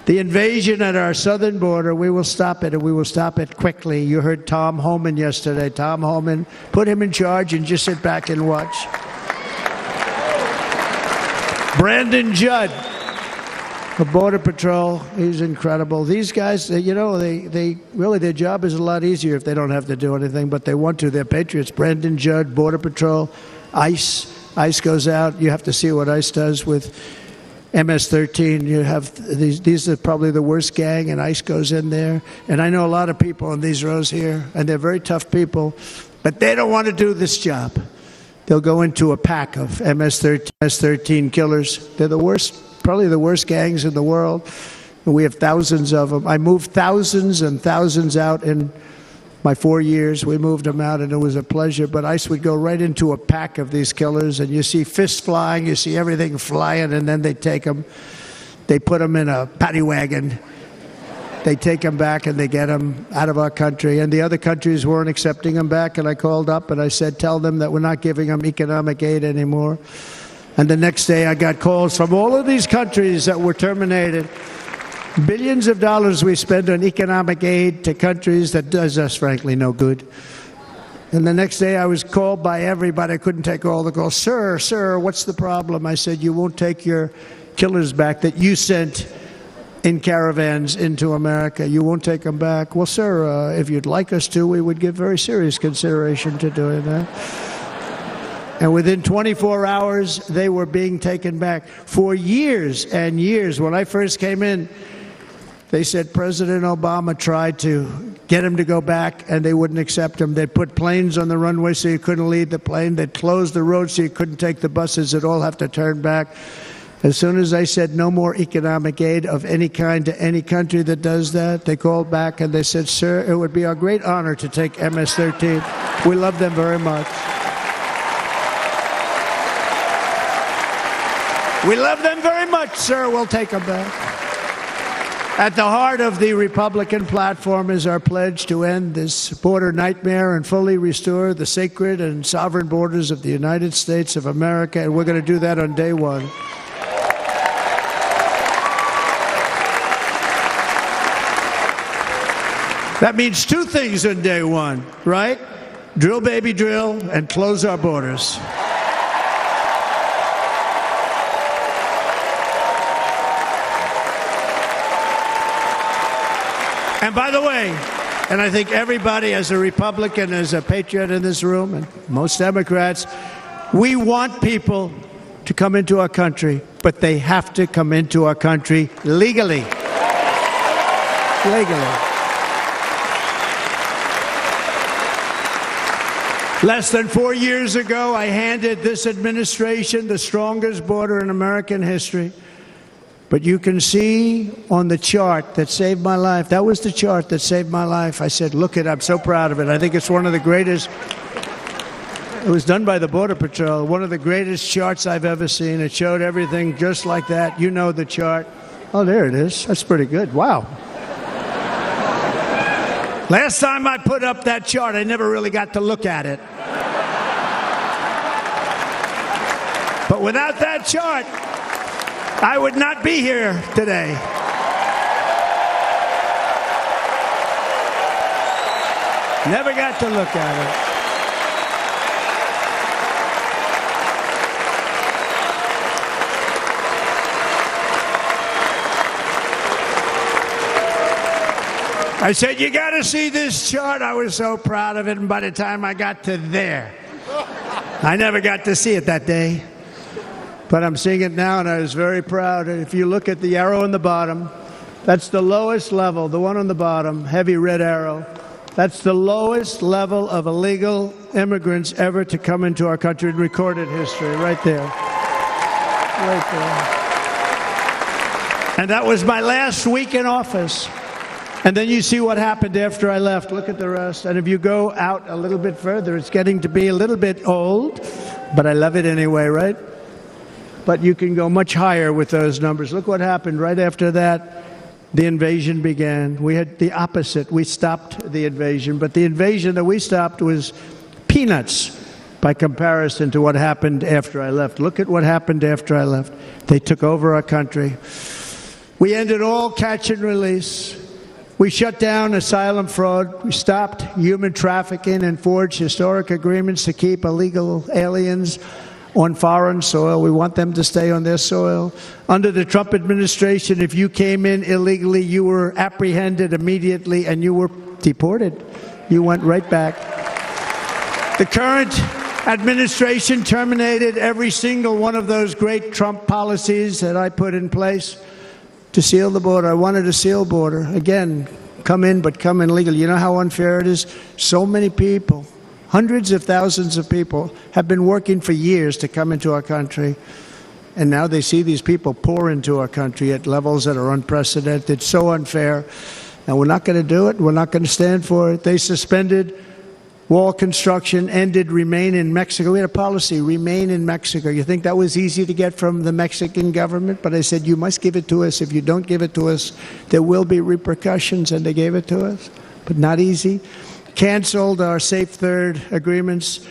The invasion at our southern border, we will stop it, and we will stop it quickly. You heard Tom Homan yesterday. Tom Homan, put him in charge and just sit back and watch. Brandon Judd of Border Patrol, he's incredible. These guys, you know, they really, their job is a lot easier if they don't have to do anything, but they want to. They're patriots. Brandon Judd, Border Patrol, ICE. ICE goes out. You have to see what ICE does with MS-13. You have these are probably the worst gang, and ICE goes in there. And I know a lot of people in these rows here, and they're very tough people, but they don't want to do this job. They'll go into a pack of MS-13 killers. They're the worst, probably the worst gangs in the world. And we have thousands of them. I moved thousands and thousands out in my 4 years. We moved them out, and it was a pleasure. But ICE would go right into a pack of these killers, and you see fists flying, you see everything flying, and then they take them. They put them in a paddy wagon. They take them back, and they get them out of our country. And the other countries weren't accepting them back, and I called up, and I said, tell them that we're not giving them economic aid anymore. And the next day, I got calls from all of these countries that were terminated. Billions of dollars we spend on economic aid to countries that does us, frankly, no good. And the next day I was called by everybody. I couldn't take all the calls. Sir, what's the problem? I said, you won't take your killers back that you sent in caravans into America. You won't take them back. Well, sir, if you'd like us to, we would give very serious consideration to doing that. And within 24 hours, they were being taken back. For years and years, when I first came in, they said President Obama tried to get him to go back, and they wouldn't accept him. They'd put planes on the runway so you couldn't leave the plane. They'd close the road so you couldn't take the buses. They'd all have to turn back. As soon as I said no more economic aid of any kind to any country that does that, they called back and they said, sir, it would be our great honor to take MS-13. We love them very much. We love them very much, sir. We'll take them back. At the heart of the Republican platform is our pledge to end this border nightmare and fully restore the sacred and sovereign borders of the United States of America, and we're going to do that on day one. That means two things on day one, right? Drill, baby, drill, and close our borders. And by the way, and I think everybody as a Republican, as a patriot in this room, and most Democrats, we want people to come into our country, but they have to come into our country legally. Legally. Less than 4 years ago, I handed this administration the strongest border in American history. But you can see on the chart that saved my life, that was the chart that saved my life. I said, look it, I'm so proud of it. I think it's one of the greatest, it was done by the Border Patrol, one of the greatest charts I've ever seen. It showed everything just like that. You know the chart. Oh, there it is. That's pretty good. Wow. Last time I put up that chart, I never really got to look at it. But without that chart, I would not be here today. Never got to look at it. I said, you got to see this chart. I was so proud of it, and by the time I got to there, I never got to see it that day. But I'm seeing it now, and I was very proud. And if you look at the arrow on the bottom, that's the lowest level, the one on the bottom, heavy red arrow. That's the lowest level of illegal immigrants ever to come into our country in recorded history, right there. Right there. And that was my last week in office. And then you see what happened after I left. Look at the rest. And if you go out a little bit further, it's getting to be a little bit old, but I love it anyway, right? but you can go much higher with those numbers. Look what happened right after that. The invasion began. We had the opposite. We stopped the invasion, but the invasion that we stopped was peanuts by comparison to what happened after I left. Look at what happened after I left. They took over our country. We ended all catch and release. We shut down asylum fraud. We stopped human trafficking and forged historic agreements to keep illegal aliens on foreign soil. We want them to stay on their soil. Under the Trump administration, if you came in illegally, you were apprehended immediately and you were deported. You went right back. The current administration terminated every single one of those great Trump policies that I put in place to seal the border. I wanted a sealed border. Again, come in, but come in legally. You know how unfair it is? So many people, hundreds of thousands of people, have been working for years to come into our country. And now they see these people pour into our country at levels that are unprecedented. So unfair. And we're not going to do it. We're not going to stand for it. They suspended wall construction, ended remain in Mexico. We had a policy, remain in Mexico. You think that was easy to get from the Mexican government? But I said, you must give it to us. If you don't give it to us, there will be repercussions, and they gave it to us. But not easy. Canceled our Safe Third agreements,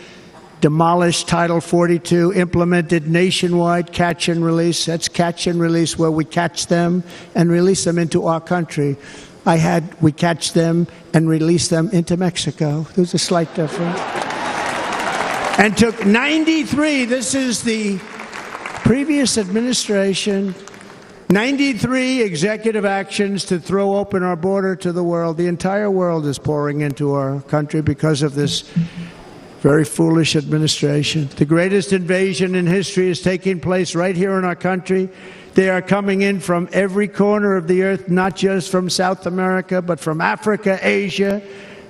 demolished Title 42, implemented nationwide catch and release. That's catch and release, where we catch them and release them into our country. We catch them and release them into Mexico. There's a slight difference. And took 93, this is the previous administration, 93 executive actions to throw open our border to the world. The entire world is pouring into our country because of this very foolish administration. The greatest invasion in history is taking place right here in our country. They are coming in from every corner of the earth, not just from South America, but from Africa, Asia,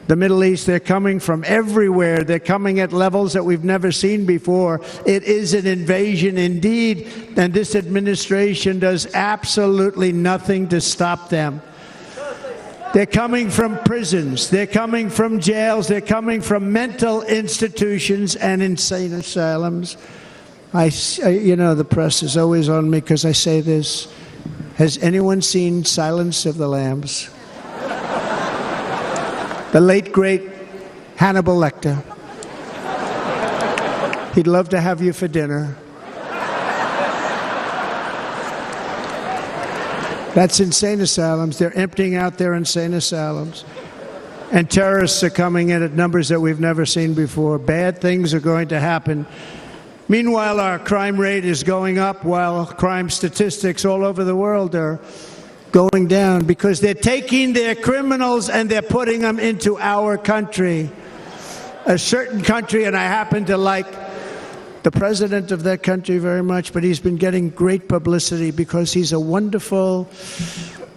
the Middle East. They're coming from everywhere. They're coming at levels that we've never seen before. It is an invasion indeed, and this administration does absolutely nothing to stop them. They're coming from prisons. They're coming from jails. They're coming from mental institutions and insane asylums. You know, the press is always on me because I say this. Has anyone seen Silence of the Lambs? The late, great Hannibal Lecter. He'd love to have you for dinner. That's insane asylums. They're emptying out their insane asylums. And terrorists are coming in at numbers that we've never seen before. Bad things are going to happen. Meanwhile, our crime rate is going up, while crime statistics all over the world are going down, because they're taking their criminals and they're putting them into our country. A certain country, and I happen to like the president of that country very much, but he's been getting great publicity because he's a wonderful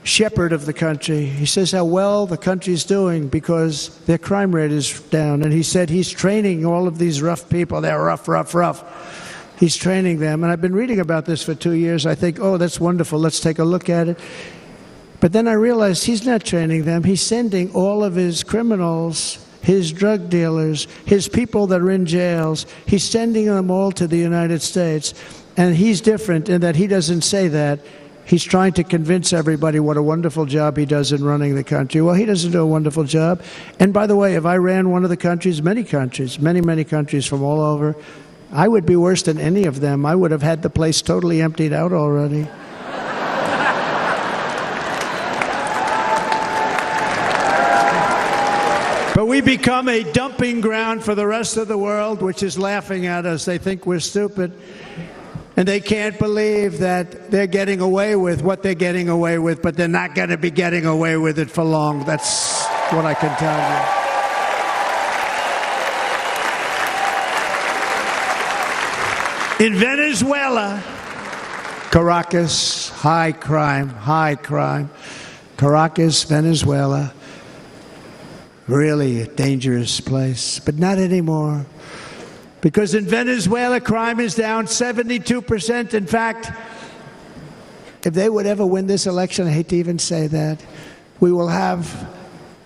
shepherd of the country. He says how well the country's doing because their crime rate is down. And he said he's training all of these rough people. They're rough. He's training them. And I've been reading about this for 2 years. I think, oh, that's wonderful. Let's take a look at it. But then I realized he's not training them. He's sending all of his criminals, his drug dealers, his people that are in jails, he's sending them all to the United States. And he's different in that he doesn't say that. He's trying to convince everybody what a wonderful job he does in running the country. Well, he doesn't do a wonderful job. And by the way, if I ran one of the countries, many countries from all over, I would be worse than any of them. I would have had the place totally emptied out already. But we become a dumping ground for the rest of the world, which is laughing at us. They think we're stupid. And they can't believe that they're getting away with what they're getting away with, but they're not going to be getting away with it for long. That's what I can tell you. In Venezuela, Caracas, high crime. Caracas, Venezuela, really a dangerous place, but not anymore. Because in Venezuela, crime is down 72%. In fact, if they would ever win this election, I hate to even say that, we will have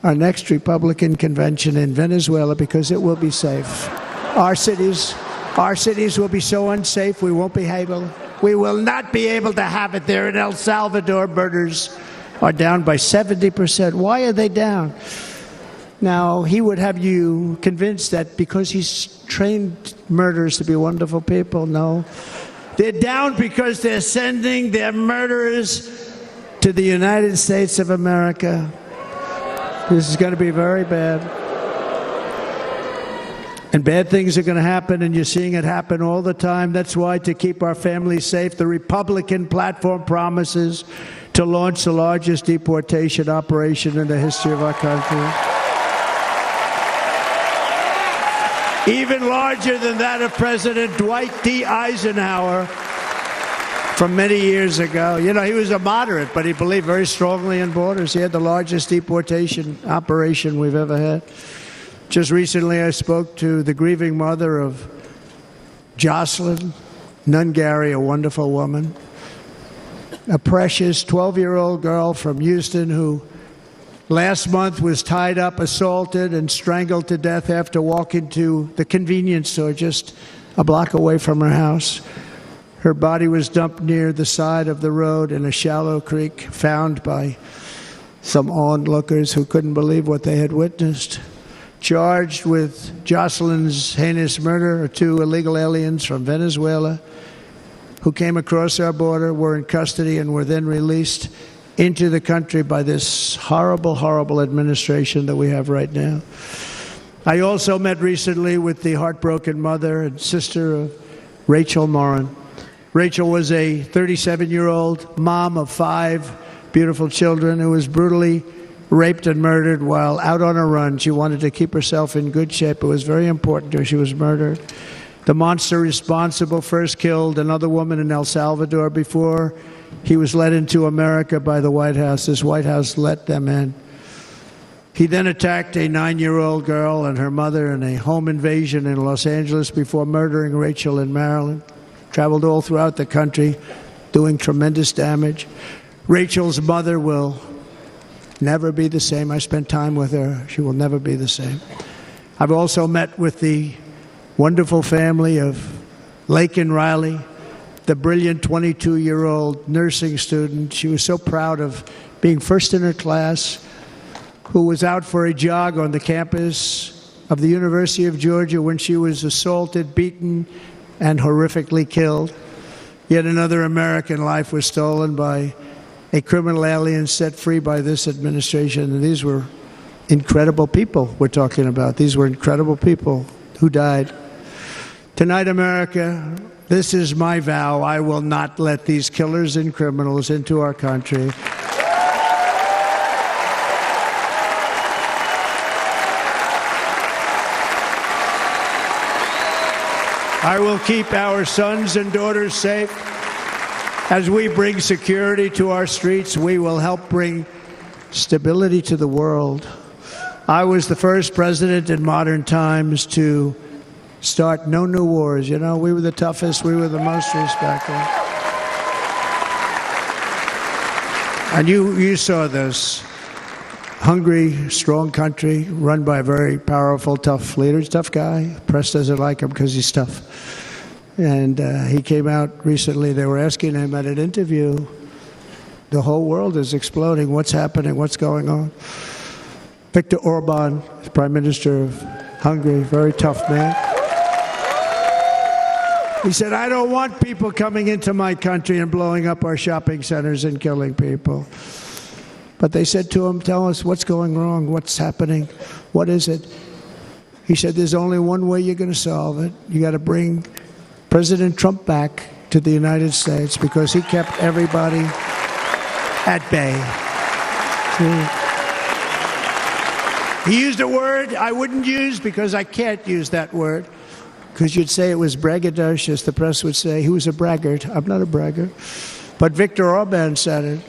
our next Republican convention in Venezuela because it will be safe. Our cities will be so unsafe, we won't be able We will not be able to have it there. In El Salvador, murders are down by 70%. Why are they down? Now, he would have you convinced that because he's trained murderers to be wonderful people. No. They're down because they're sending their murderers to the United States of America. This is going to be very bad. And bad things are going to happen, and you're seeing it happen all the time. That's why, to keep our families safe, the Republican platform promises to launch the largest deportation operation in the history of our country. Even larger than that of President Dwight D. Eisenhower from many years ago. You know, he was a moderate, but he believed very strongly in borders. He had the largest deportation operation we've ever had. Just recently, I spoke to the grieving mother of Jocelyn Nungary, a wonderful woman, a precious 12-year-old girl from Houston who last month was tied up, assaulted, and strangled to death after walking to the convenience store just a block away from her house. Her body was dumped near the side of the road in a shallow creek, found by some onlookers who couldn't believe what they had witnessed. Charged with Jocelyn's heinous murder are 2 illegal aliens from Venezuela who came across our border, were in custody, and were then released into the country by this horrible, horrible administration that we have right now. I also met recently with the heartbroken mother and sister of Rachel Morin. Rachel was a 37-year-old mom of 5 beautiful children who was brutally raped and murdered while out on a run. She wanted to keep herself in good shape. It was very important to her. She was murdered. The monster responsible first killed another woman in El Salvador before he was led into America by the White House. This White House let them in. He then attacked a 9-year-old girl and her mother in a home invasion in Los Angeles before murdering Rachel in Maryland. Traveled all throughout the country, doing tremendous damage. Rachel's mother will never be the same. I spent time with her. She will never be the same. I've also met with the wonderful family of Laken Riley, the brilliant 22-year-old nursing student. She was so proud of being first in her class, who was out for a jog on the campus of the University of Georgia when she was assaulted, beaten, and horrifically killed. Yet another American life was stolen by a criminal alien set free by this administration. And these were incredible people we're talking about. These were incredible people who died. Tonight, America, this is my vow. I will not let these killers and criminals into our country. I will keep our sons and daughters safe. As we bring security to our streets, we will help bring stability to the world. I was the first president in modern times to start no new wars. You know, we were the toughest, we were the most respected. And you saw this. Hungry, strong country, run by a very powerful, tough leader. He's a tough guy. Press doesn't like him because he's tough. And he came out recently. They were asking him at an interview, the whole world is exploding. What's happening? What's going on? Viktor Orban, Prime Minister of Hungary, very tough man. He said, I don't want people coming into my country and blowing up our shopping centers and killing people. But they said to him, tell us what's going wrong, what's happening, what is it? He said, there's only one way you're going to solve it. You got to bring President Trump back to the United States because he kept everybody at bay. He used a word I wouldn't use because I can't use that word, because you'd say it was braggadocious. The press would say he was a braggart. I'm not a braggart. But Viktor Orban said it.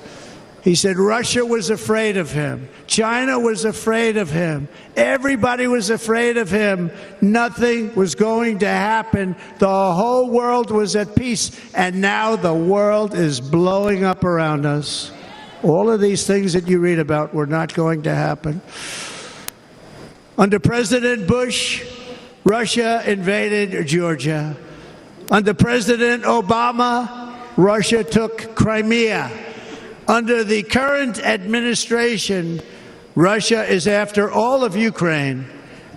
He said Russia was afraid of him. China was afraid of him. Everybody was afraid of him. Nothing was going to happen. The whole world was at peace. And now the world is blowing up around us. All of these things that you read about were not going to happen. Under President Bush, Russia invaded Georgia. Under President Obama, Russia took Crimea. Under the current administration, Russia is after all of Ukraine.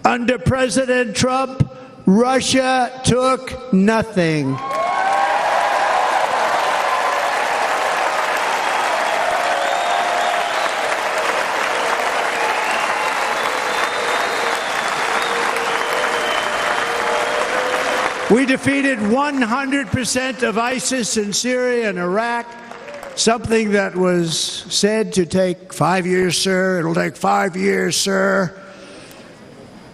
Under President Trump, Russia took nothing. We defeated 100% of ISIS in Syria and Iraq, something that was said to take 5 years, sir. It'll take 5 years, sir.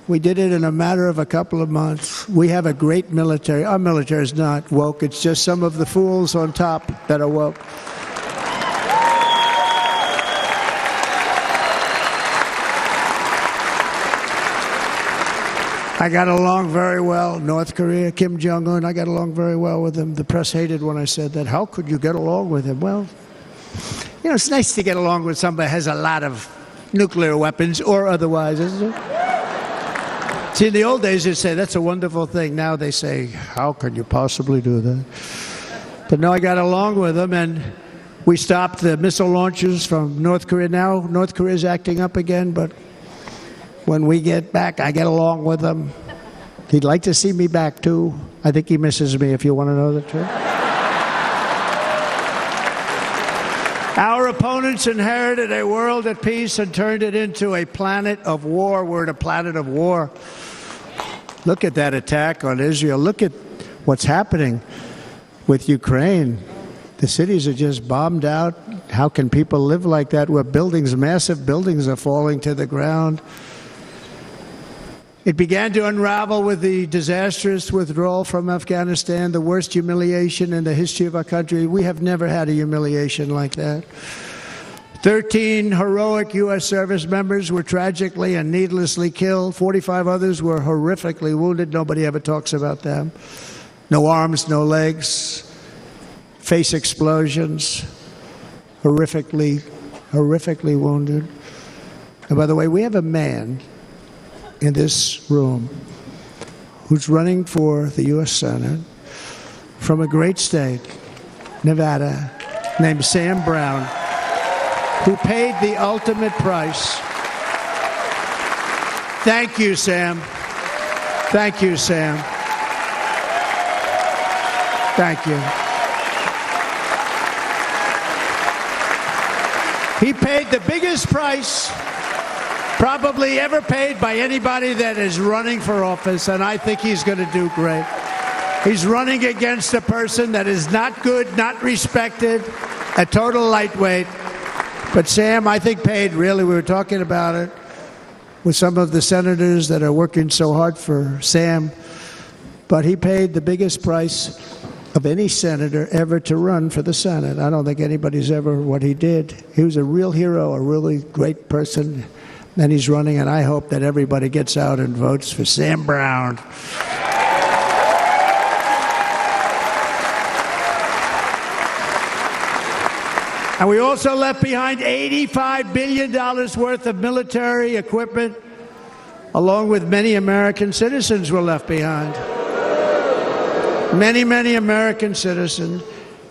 We did it in a matter of a couple of months. We have a great military. Our military is not woke. It's just some of the fools on top that are woke. I got along very well. North Korea, Kim Jong-un, I got along very well with him. The press hated when I said that. How could you get along with him? Well, you know, it's nice to get along with somebody who has a lot of nuclear weapons or otherwise, isn't it? See, in the old days, they'd say, that's a wonderful thing. Now they say, how can you possibly do that? But no, I got along with him, and we stopped the missile launches from North Korea. Now North Korea is acting up again, but when we get back, I get along with him. He'd like to see me back, too. I think he misses me, if you want to know the truth. Our opponents inherited a world at peace and turned it into a planet of war. We're in a planet of war. Look at that attack on Israel. Look at what's happening with Ukraine. The cities are just bombed out. How can people live like that where buildings, massive buildings, are falling to the ground? It began to unravel with the disastrous withdrawal from Afghanistan, the worst humiliation in the history of our country. We have never had a humiliation like that. 13 heroic U.S. service members were tragically and needlessly killed. 45 others were horrifically wounded. Nobody ever talks about them. No arms, no legs, face explosions, horrifically wounded. And by the way, we have a man in this room who's running for the U.S. Senate from a great state, Nevada, named Sam Brown, who paid the ultimate price. Thank you, Sam. Thank you, Sam. Thank you. He paid the biggest price probably ever paid by anybody that is running for office, and I think he's going to do great. He's running against a person that is not good, not respected, a total lightweight. But Sam, I think, paid, really, we were talking about it with some of the senators that are working so hard for Sam, but he paid the biggest price of any senator ever to run for the Senate. I don't think anybody's ever what he did. He was a real hero, a really great person. And he's running, and I hope that everybody gets out and votes for Sam Brown. And we also left behind $85 billion worth of military equipment, along with many American citizens were left behind. Many American citizens.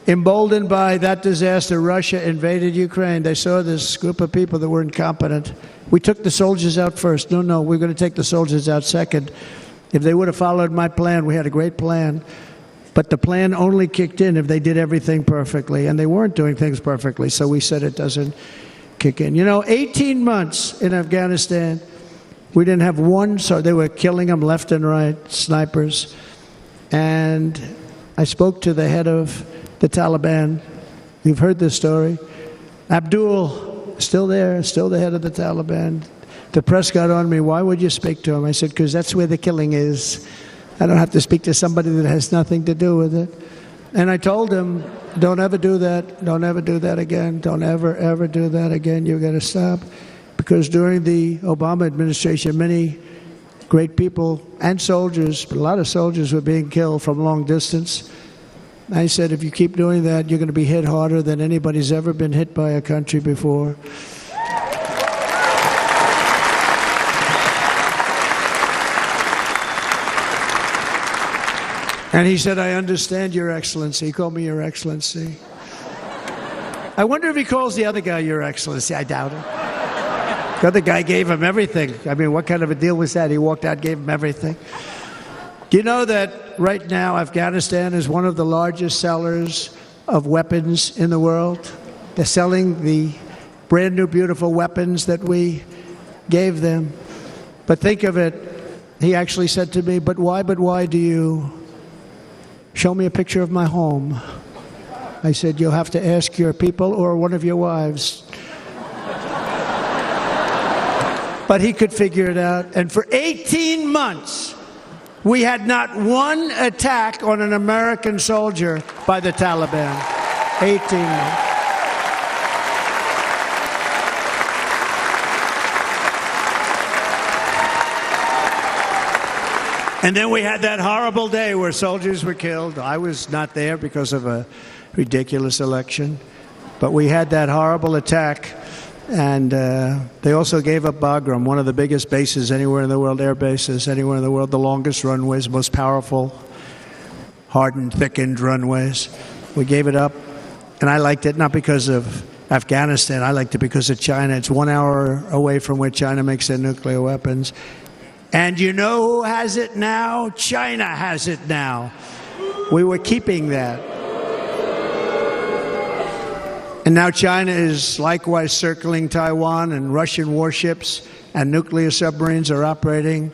Emboldened by that disaster, Russia invaded Ukraine. They saw this group of people that were incompetent. We took the soldiers out first. No, we're going to take the soldiers out second. If they would have followed my plan, we had a great plan. But the plan only kicked in if they did everything perfectly, and they weren't doing things perfectly, so we said it doesn't kick in. You know, 18 months in Afghanistan, we didn't have one, so they were killing them left and right, snipers. And I spoke to the head of the Taliban. You've heard this story. Abdul, still there, still the head of the Taliban. The press got on me, why would you speak to him? I said, because that's where the killing is. I don't have to speak to somebody that has nothing to do with it. And I told him, don't ever do that. Don't ever do that again. Don't ever do that again. You've got to stop. Because during the Obama administration, many great people and soldiers, but a lot of soldiers were being killed from long distance. I said, if you keep doing that, you're going to be hit harder than anybody's ever been hit by a country before. And he said, I understand, Your Excellency. He called me Your Excellency. I wonder if he calls the other guy Your Excellency. I doubt it. The other guy gave him everything. I mean, what kind of a deal was that? He walked out, gave him everything. Do you know that right now Afghanistan is one of the largest sellers of weapons in the world? They're selling the brand new, beautiful weapons that we gave them. But think of it, he actually said to me, but why do you show me a picture of my home? I said, you'll have to ask your people or one of your wives. But he could figure it out. And for 18 months, we had not one attack on an American soldier by the Taliban. 18 months. And then we had that horrible day where soldiers were killed. I was not there because of a ridiculous election. But we had that horrible attack. And they also gave up Bagram, one of the biggest bases anywhere in the world, air bases anywhere in the world, the longest runways, most powerful, hardened, thickened runways. We gave it up. And I liked it not because of Afghanistan. I liked it because of China. It's 1 hour away from where China makes their nuclear weapons. And you know who has it now? China has it now. We were keeping that. And now China is likewise circling Taiwan, and Russian warships and nuclear submarines are operating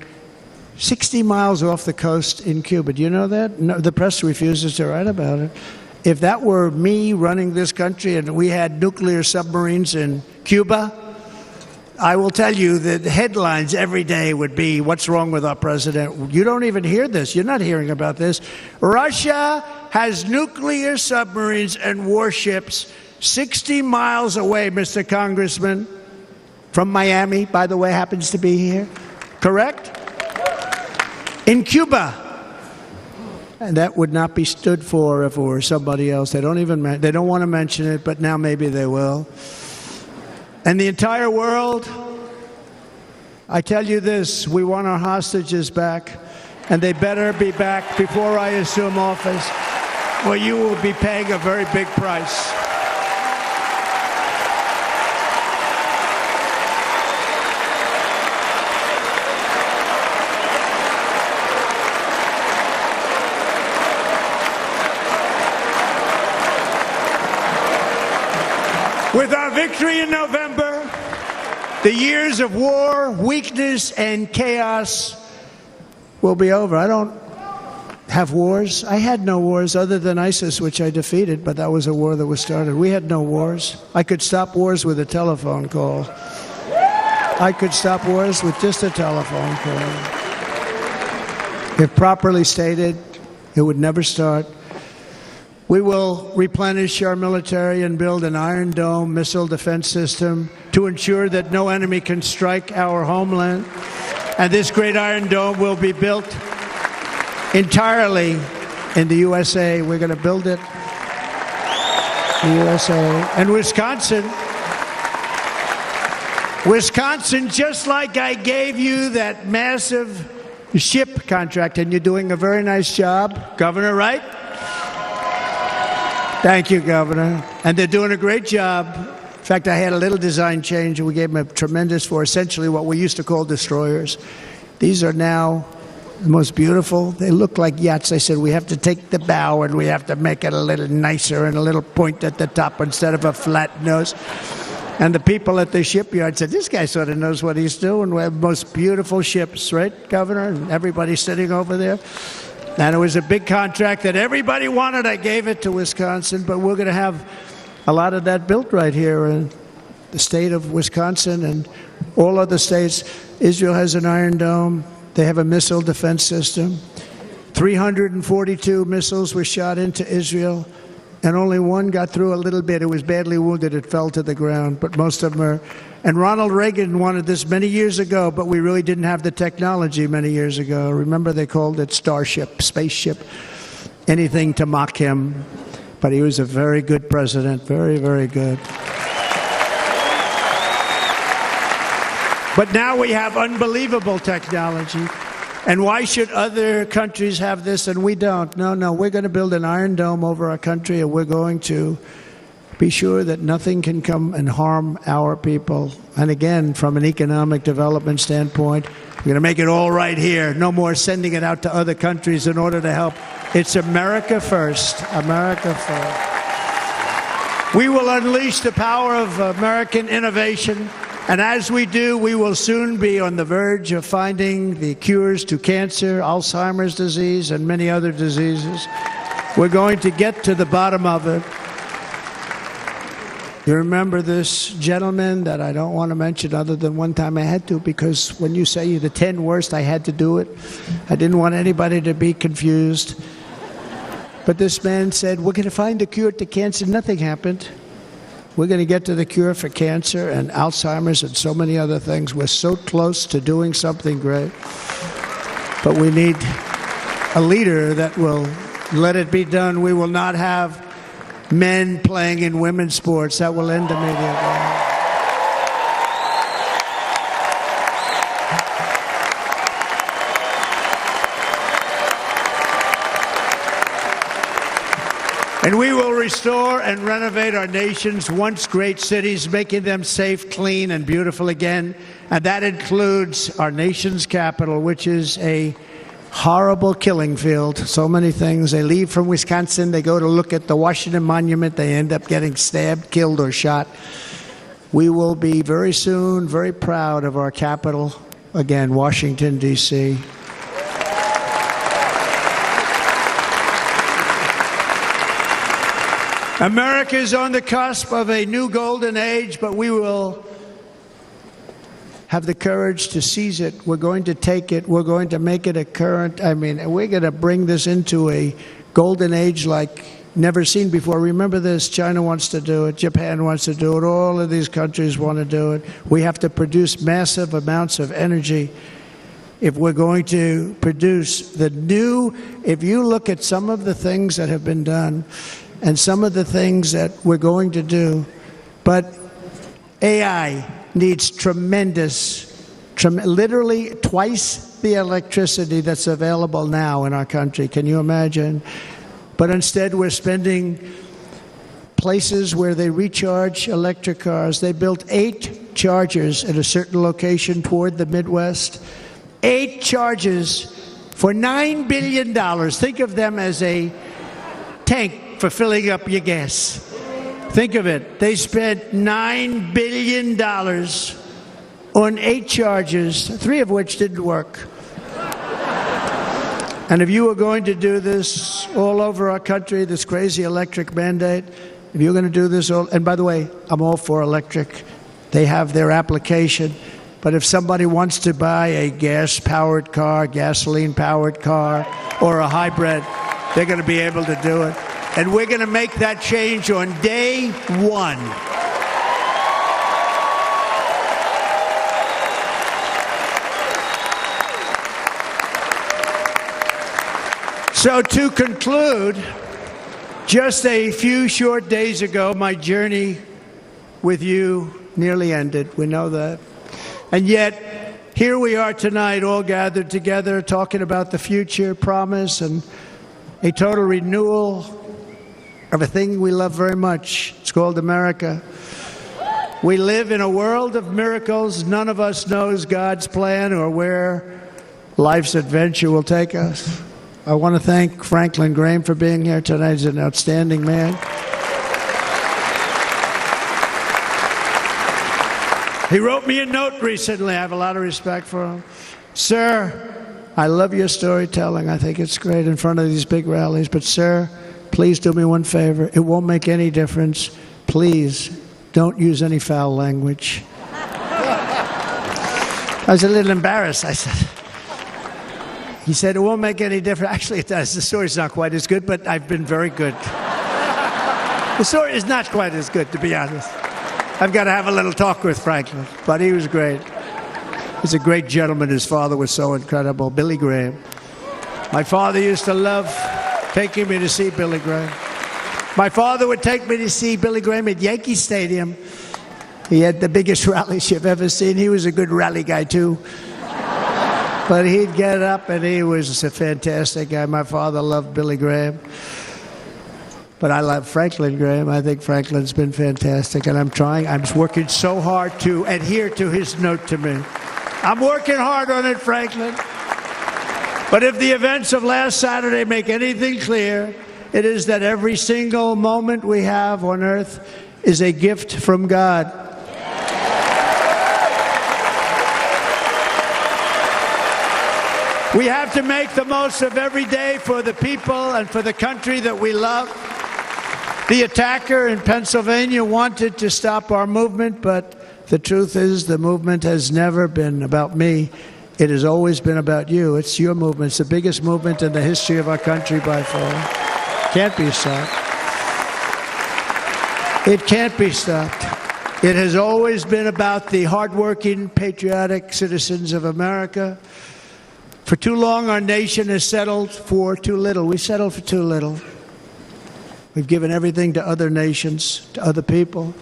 60 miles off the coast in Cuba. Do you know that? No, the press refuses to write about it. If that were me running this country and we had nuclear submarines in Cuba, I will tell you that the headlines every day would be, what's wrong with our president? You don't even hear this. You're not hearing about this. Russia has nuclear submarines and warships 60 miles away, Mr. Congressman, from Miami, by the way, happens to be here. Correct? In Cuba. And that would not be stood for if it were somebody else. They don't want to mention it, but now maybe they will. And the entire world, I tell you this, we want our hostages back, and they better be back before I assume office, or you will be paying a very big price. With our victory in November, the years of war, weakness, and chaos will be over. I don't have wars. I had no wars other than ISIS, which I defeated, but that was a war that was started. We had no wars. I could stop wars with a telephone call. I could stop wars with just a telephone call. If properly stated, it would never start. We will replenish our military and build an Iron Dome missile defense system to ensure that no enemy can strike our homeland. And this great Iron Dome will be built entirely in the USA. We're going to build it in the USA. And Wisconsin, just like I gave you that massive ship contract, and you're doing a very nice job, Governor, right? Thank you, Governor. And they're doing a great job. In fact, I had a little design change, and we gave them a tremendous for essentially what we used to call destroyers. These are now the most beautiful. They look like yachts. I said, we have to take the bow, and we have to make it a little nicer and a little point at the top instead of a flat nose. And the people at the shipyard said, this guy sort of knows what he's doing. We have the most beautiful ships, right, Governor? And everybody's sitting over there. And it was a big contract that everybody wanted. I gave it to Wisconsin, but we're going to have a lot of that built right here in the state of Wisconsin and all other states. Israel has an Iron Dome. They have a missile defense system. 342 missiles were shot into Israel, and only one got through a little bit. It was badly wounded. It fell to the ground, but most of them are. And Ronald Reagan wanted this many years ago, but we really didn't have the technology many years ago. Remember, they called it Starship, spaceship, anything to mock him. But he was a very good president, very, very good. But now we have unbelievable technology. And why should other countries have this and we don't? No, we're going to build an iron dome over our country, and we're going to be sure that nothing can come and harm our people. And again, from an economic development standpoint, we're going to make it all right here. No more sending it out to other countries in order to help. It's America first. America first. We will unleash the power of American innovation. And as we do, we will soon be on the verge of finding the cures to cancer, Alzheimer's disease, and many other diseases. We're going to get to the bottom of it. You remember this gentleman that I don't want to mention other than one time I had to, because when you say the 10 worst, I had to do it. I didn't want anybody to be confused. But this man said, we're going to find the cure to cancer. Nothing happened. We're going to get to the cure for cancer and Alzheimer's and so many other things. We're so close to doing something great. But we need a leader that will let it be done. We will not have men playing in women's sports. That will end immediately. And we will restore and renovate our nation's once great cities, making them safe, clean, and beautiful again. And that includes our nation's capital, which is a horrible killing field. So many things. They leave from Wisconsin, they go to look at the Washington Monument, they end up getting stabbed, killed, or shot. We will be very soon very proud of our capital, again, Washington, D.C. America is on the cusp of a new golden age, but we will have the courage to seize it. We're going to take it. We're going to make it a current. We're going to bring this into a golden age like never seen before. Remember this, China wants to do it, Japan wants to do it, all of these countries want to do it. We have to produce massive amounts of energy if we're going to produce the new. If you look at some of the things that have been done and some of the things that we're going to do, but AI needs literally twice the electricity that's available now in our country. Can you imagine? But instead, we're spending places where they recharge electric cars. They built 8 chargers at a certain location toward the Midwest. 8 chargers for $9 billion. Think of them as a tank for filling up your gas. Think of it. They spent $9 billion on 8 chargers, 3 of which didn't work. And if you were going to do this all over our country, this crazy electric mandate, if you're going to do this all, and by the way, I'm all for electric. They have their application. But if somebody wants to buy a gas-powered car, gasoline-powered car, or a hybrid, they're going to be able to do it. And we're going to make that change on day 1. So to conclude, just a few short days ago, my journey with you nearly ended. We know that. And yet, here we are tonight, all gathered together, talking about the future, promise, and a total renewal of a thing we love very much. It's called America. We live in a world of miracles. None of us knows God's plan or where life's adventure will take us. I want to thank Franklin Graham for being here tonight. He's an outstanding man. He wrote me a note recently. I have a lot of respect for him. Sir, I love your storytelling. I think it's great in front of these big rallies. But sir, please do me one favor. It won't make any difference. Please don't use any foul language. I was a little embarrassed. He said, it won't make any difference. Actually, it does. The story's not quite as good, but I've been very good. The story is not quite as good, to be honest. I've got to have a little talk with Franklin, but he was great. He's a great gentleman. His father was so incredible, Billy Graham. My father used to love taking me to see Billy Graham. My father would take me to see Billy Graham at Yankee Stadium. He had the biggest rallies you've ever seen. He was a good rally guy, too. But he'd get up, and he was a fantastic guy. My father loved Billy Graham. But I love Franklin Graham. I think Franklin's been fantastic, and I'm working so hard to adhere to his note to me. I'm working hard on it, Franklin. But if the events of last Saturday make anything clear, it is that every single moment we have on earth is a gift from God. We have to make the most of every day for the people and for the country that we love. The attacker in Pennsylvania wanted to stop our movement, but the truth is the movement has never been about me. It has always been about you. It's your movement. It's the biggest movement in the history of our country by far. Can't be stopped. It can't be stopped. It has always been about the hardworking, patriotic citizens of America. For too long, our nation has settled for too little. We settled for too little. We've given everything to other nations, to other people.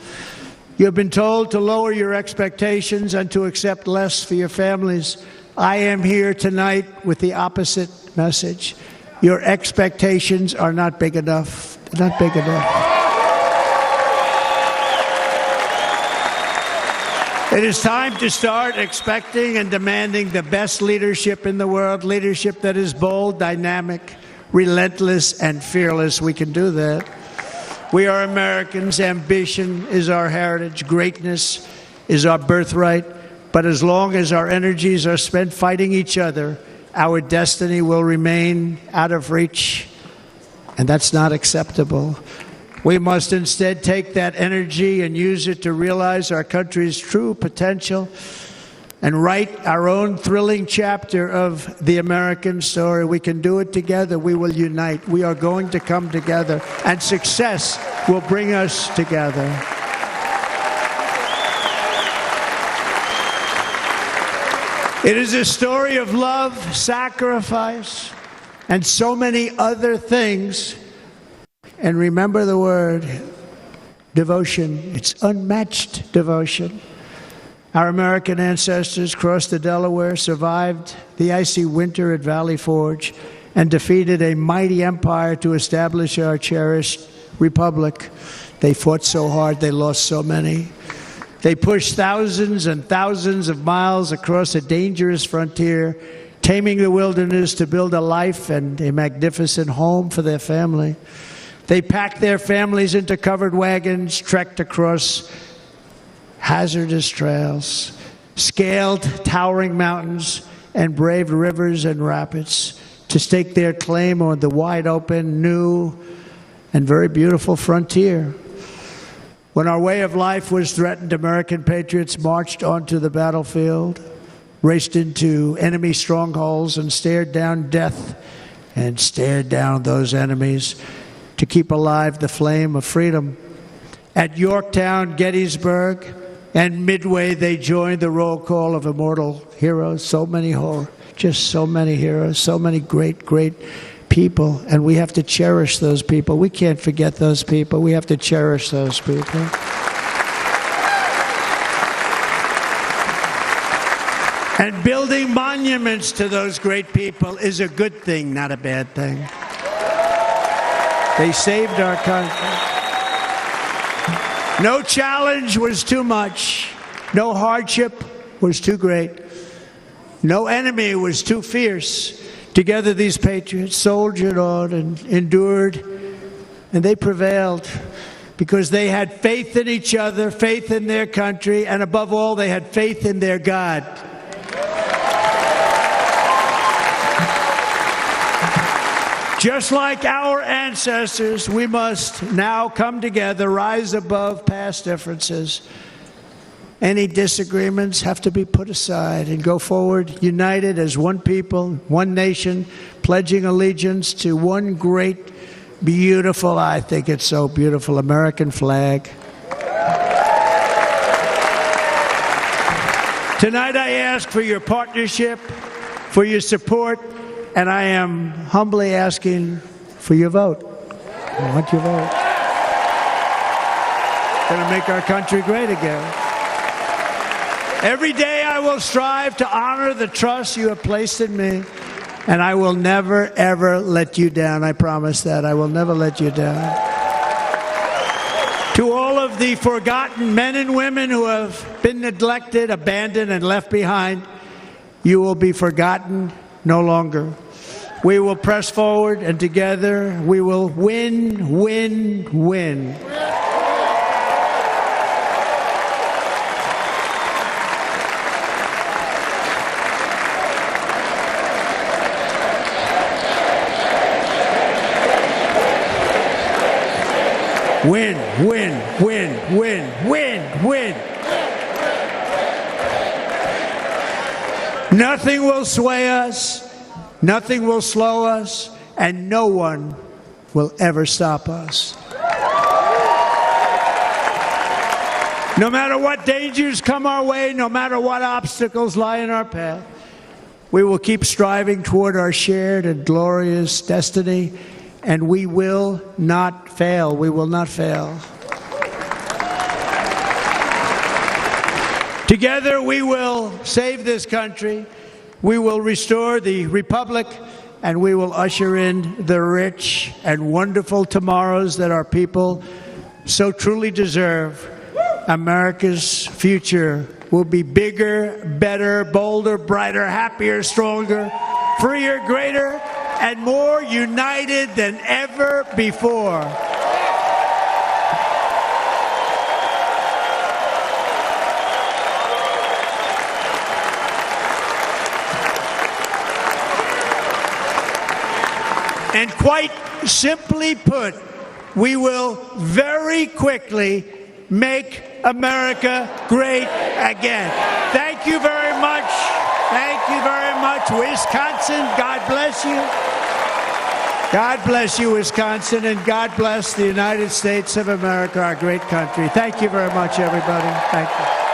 You have been told to lower your expectations and to accept less for your families. I am here tonight with the opposite message. Your expectations are not big enough. They're not big enough. It is time to start expecting and demanding the best leadership in the world, leadership that is bold, dynamic, relentless, and fearless. We can do that. We are Americans. Ambition is our heritage. Greatness is our birthright. But as long as our energies are spent fighting each other, our destiny will remain out of reach, and that's not acceptable. We must instead take that energy and use it to realize our country's true potential and write our own thrilling chapter of the American story. We can do it together. We will unite. We are going to come together, and success will bring us together. It is a story of love, sacrifice, and so many other things. And remember the word, devotion. It's unmatched devotion. Our American ancestors crossed the Delaware, survived the icy winter at Valley Forge, and defeated a mighty empire to establish our cherished republic. They fought so hard, they lost so many. They pushed thousands and thousands of miles across a dangerous frontier, taming the wilderness to build a life and a magnificent home for their family. They packed their families into covered wagons, trekked across hazardous trails, scaled towering mountains, and braved rivers and rapids to stake their claim on the wide open, new, and very beautiful frontier. When our way of life was threatened, American patriots marched onto the battlefield, raced into enemy strongholds, and stared down death and stared down those enemies to keep alive the flame of freedom. At Yorktown, Gettysburg, and Midway, they joined the roll call of immortal heroes. So many heroes, so many great, great people, and we have to cherish those people. We can't forget those people. We have to cherish those people. And building monuments to those great people is a good thing, not a bad thing. They saved our country. No challenge was too much. No hardship was too great. No enemy was too fierce. Together, these patriots soldiered on and endured, and they prevailed because they had faith in each other, faith in their country, and above all, they had faith in their God. Just like our ancestors, we must now come together, rise above past differences. Any disagreements have to be put aside and go forward united as one people, one nation, pledging allegiance to one great, beautiful, I think it's so beautiful, American flag. Tonight I ask for your partnership, for your support, and I am humbly asking for your vote. I want your vote. Going to make our country great again. Every day I I will strive to honor the trust you have placed in me, and I will never, ever let you down. I promise that. I will never let you down. To all of the forgotten men and women who have been neglected, abandoned, and left behind, you will be forgotten no longer. We will press forward, and together we will win, win, win. Win, win, win, win, win, win. Nothing will sway us, nothing will slow us, and no one will ever stop us. No matter what dangers come our way, no matter what obstacles lie in our path, we will keep striving toward our shared and glorious destiny, and we will not fail. We will not fail. Together we will save this country, we will restore the republic, and we will usher in the rich and wonderful tomorrows that our people so truly deserve. America's future will be bigger, better, bolder, brighter, happier, stronger, freer, greater, and more united than ever before. And quite simply put, we will very quickly make America great again. Thank you very much. Thank you very much, Wisconsin. God bless you. God bless you, Wisconsin, and God bless the United States of America, our great country. Thank you very much, everybody. Thank you.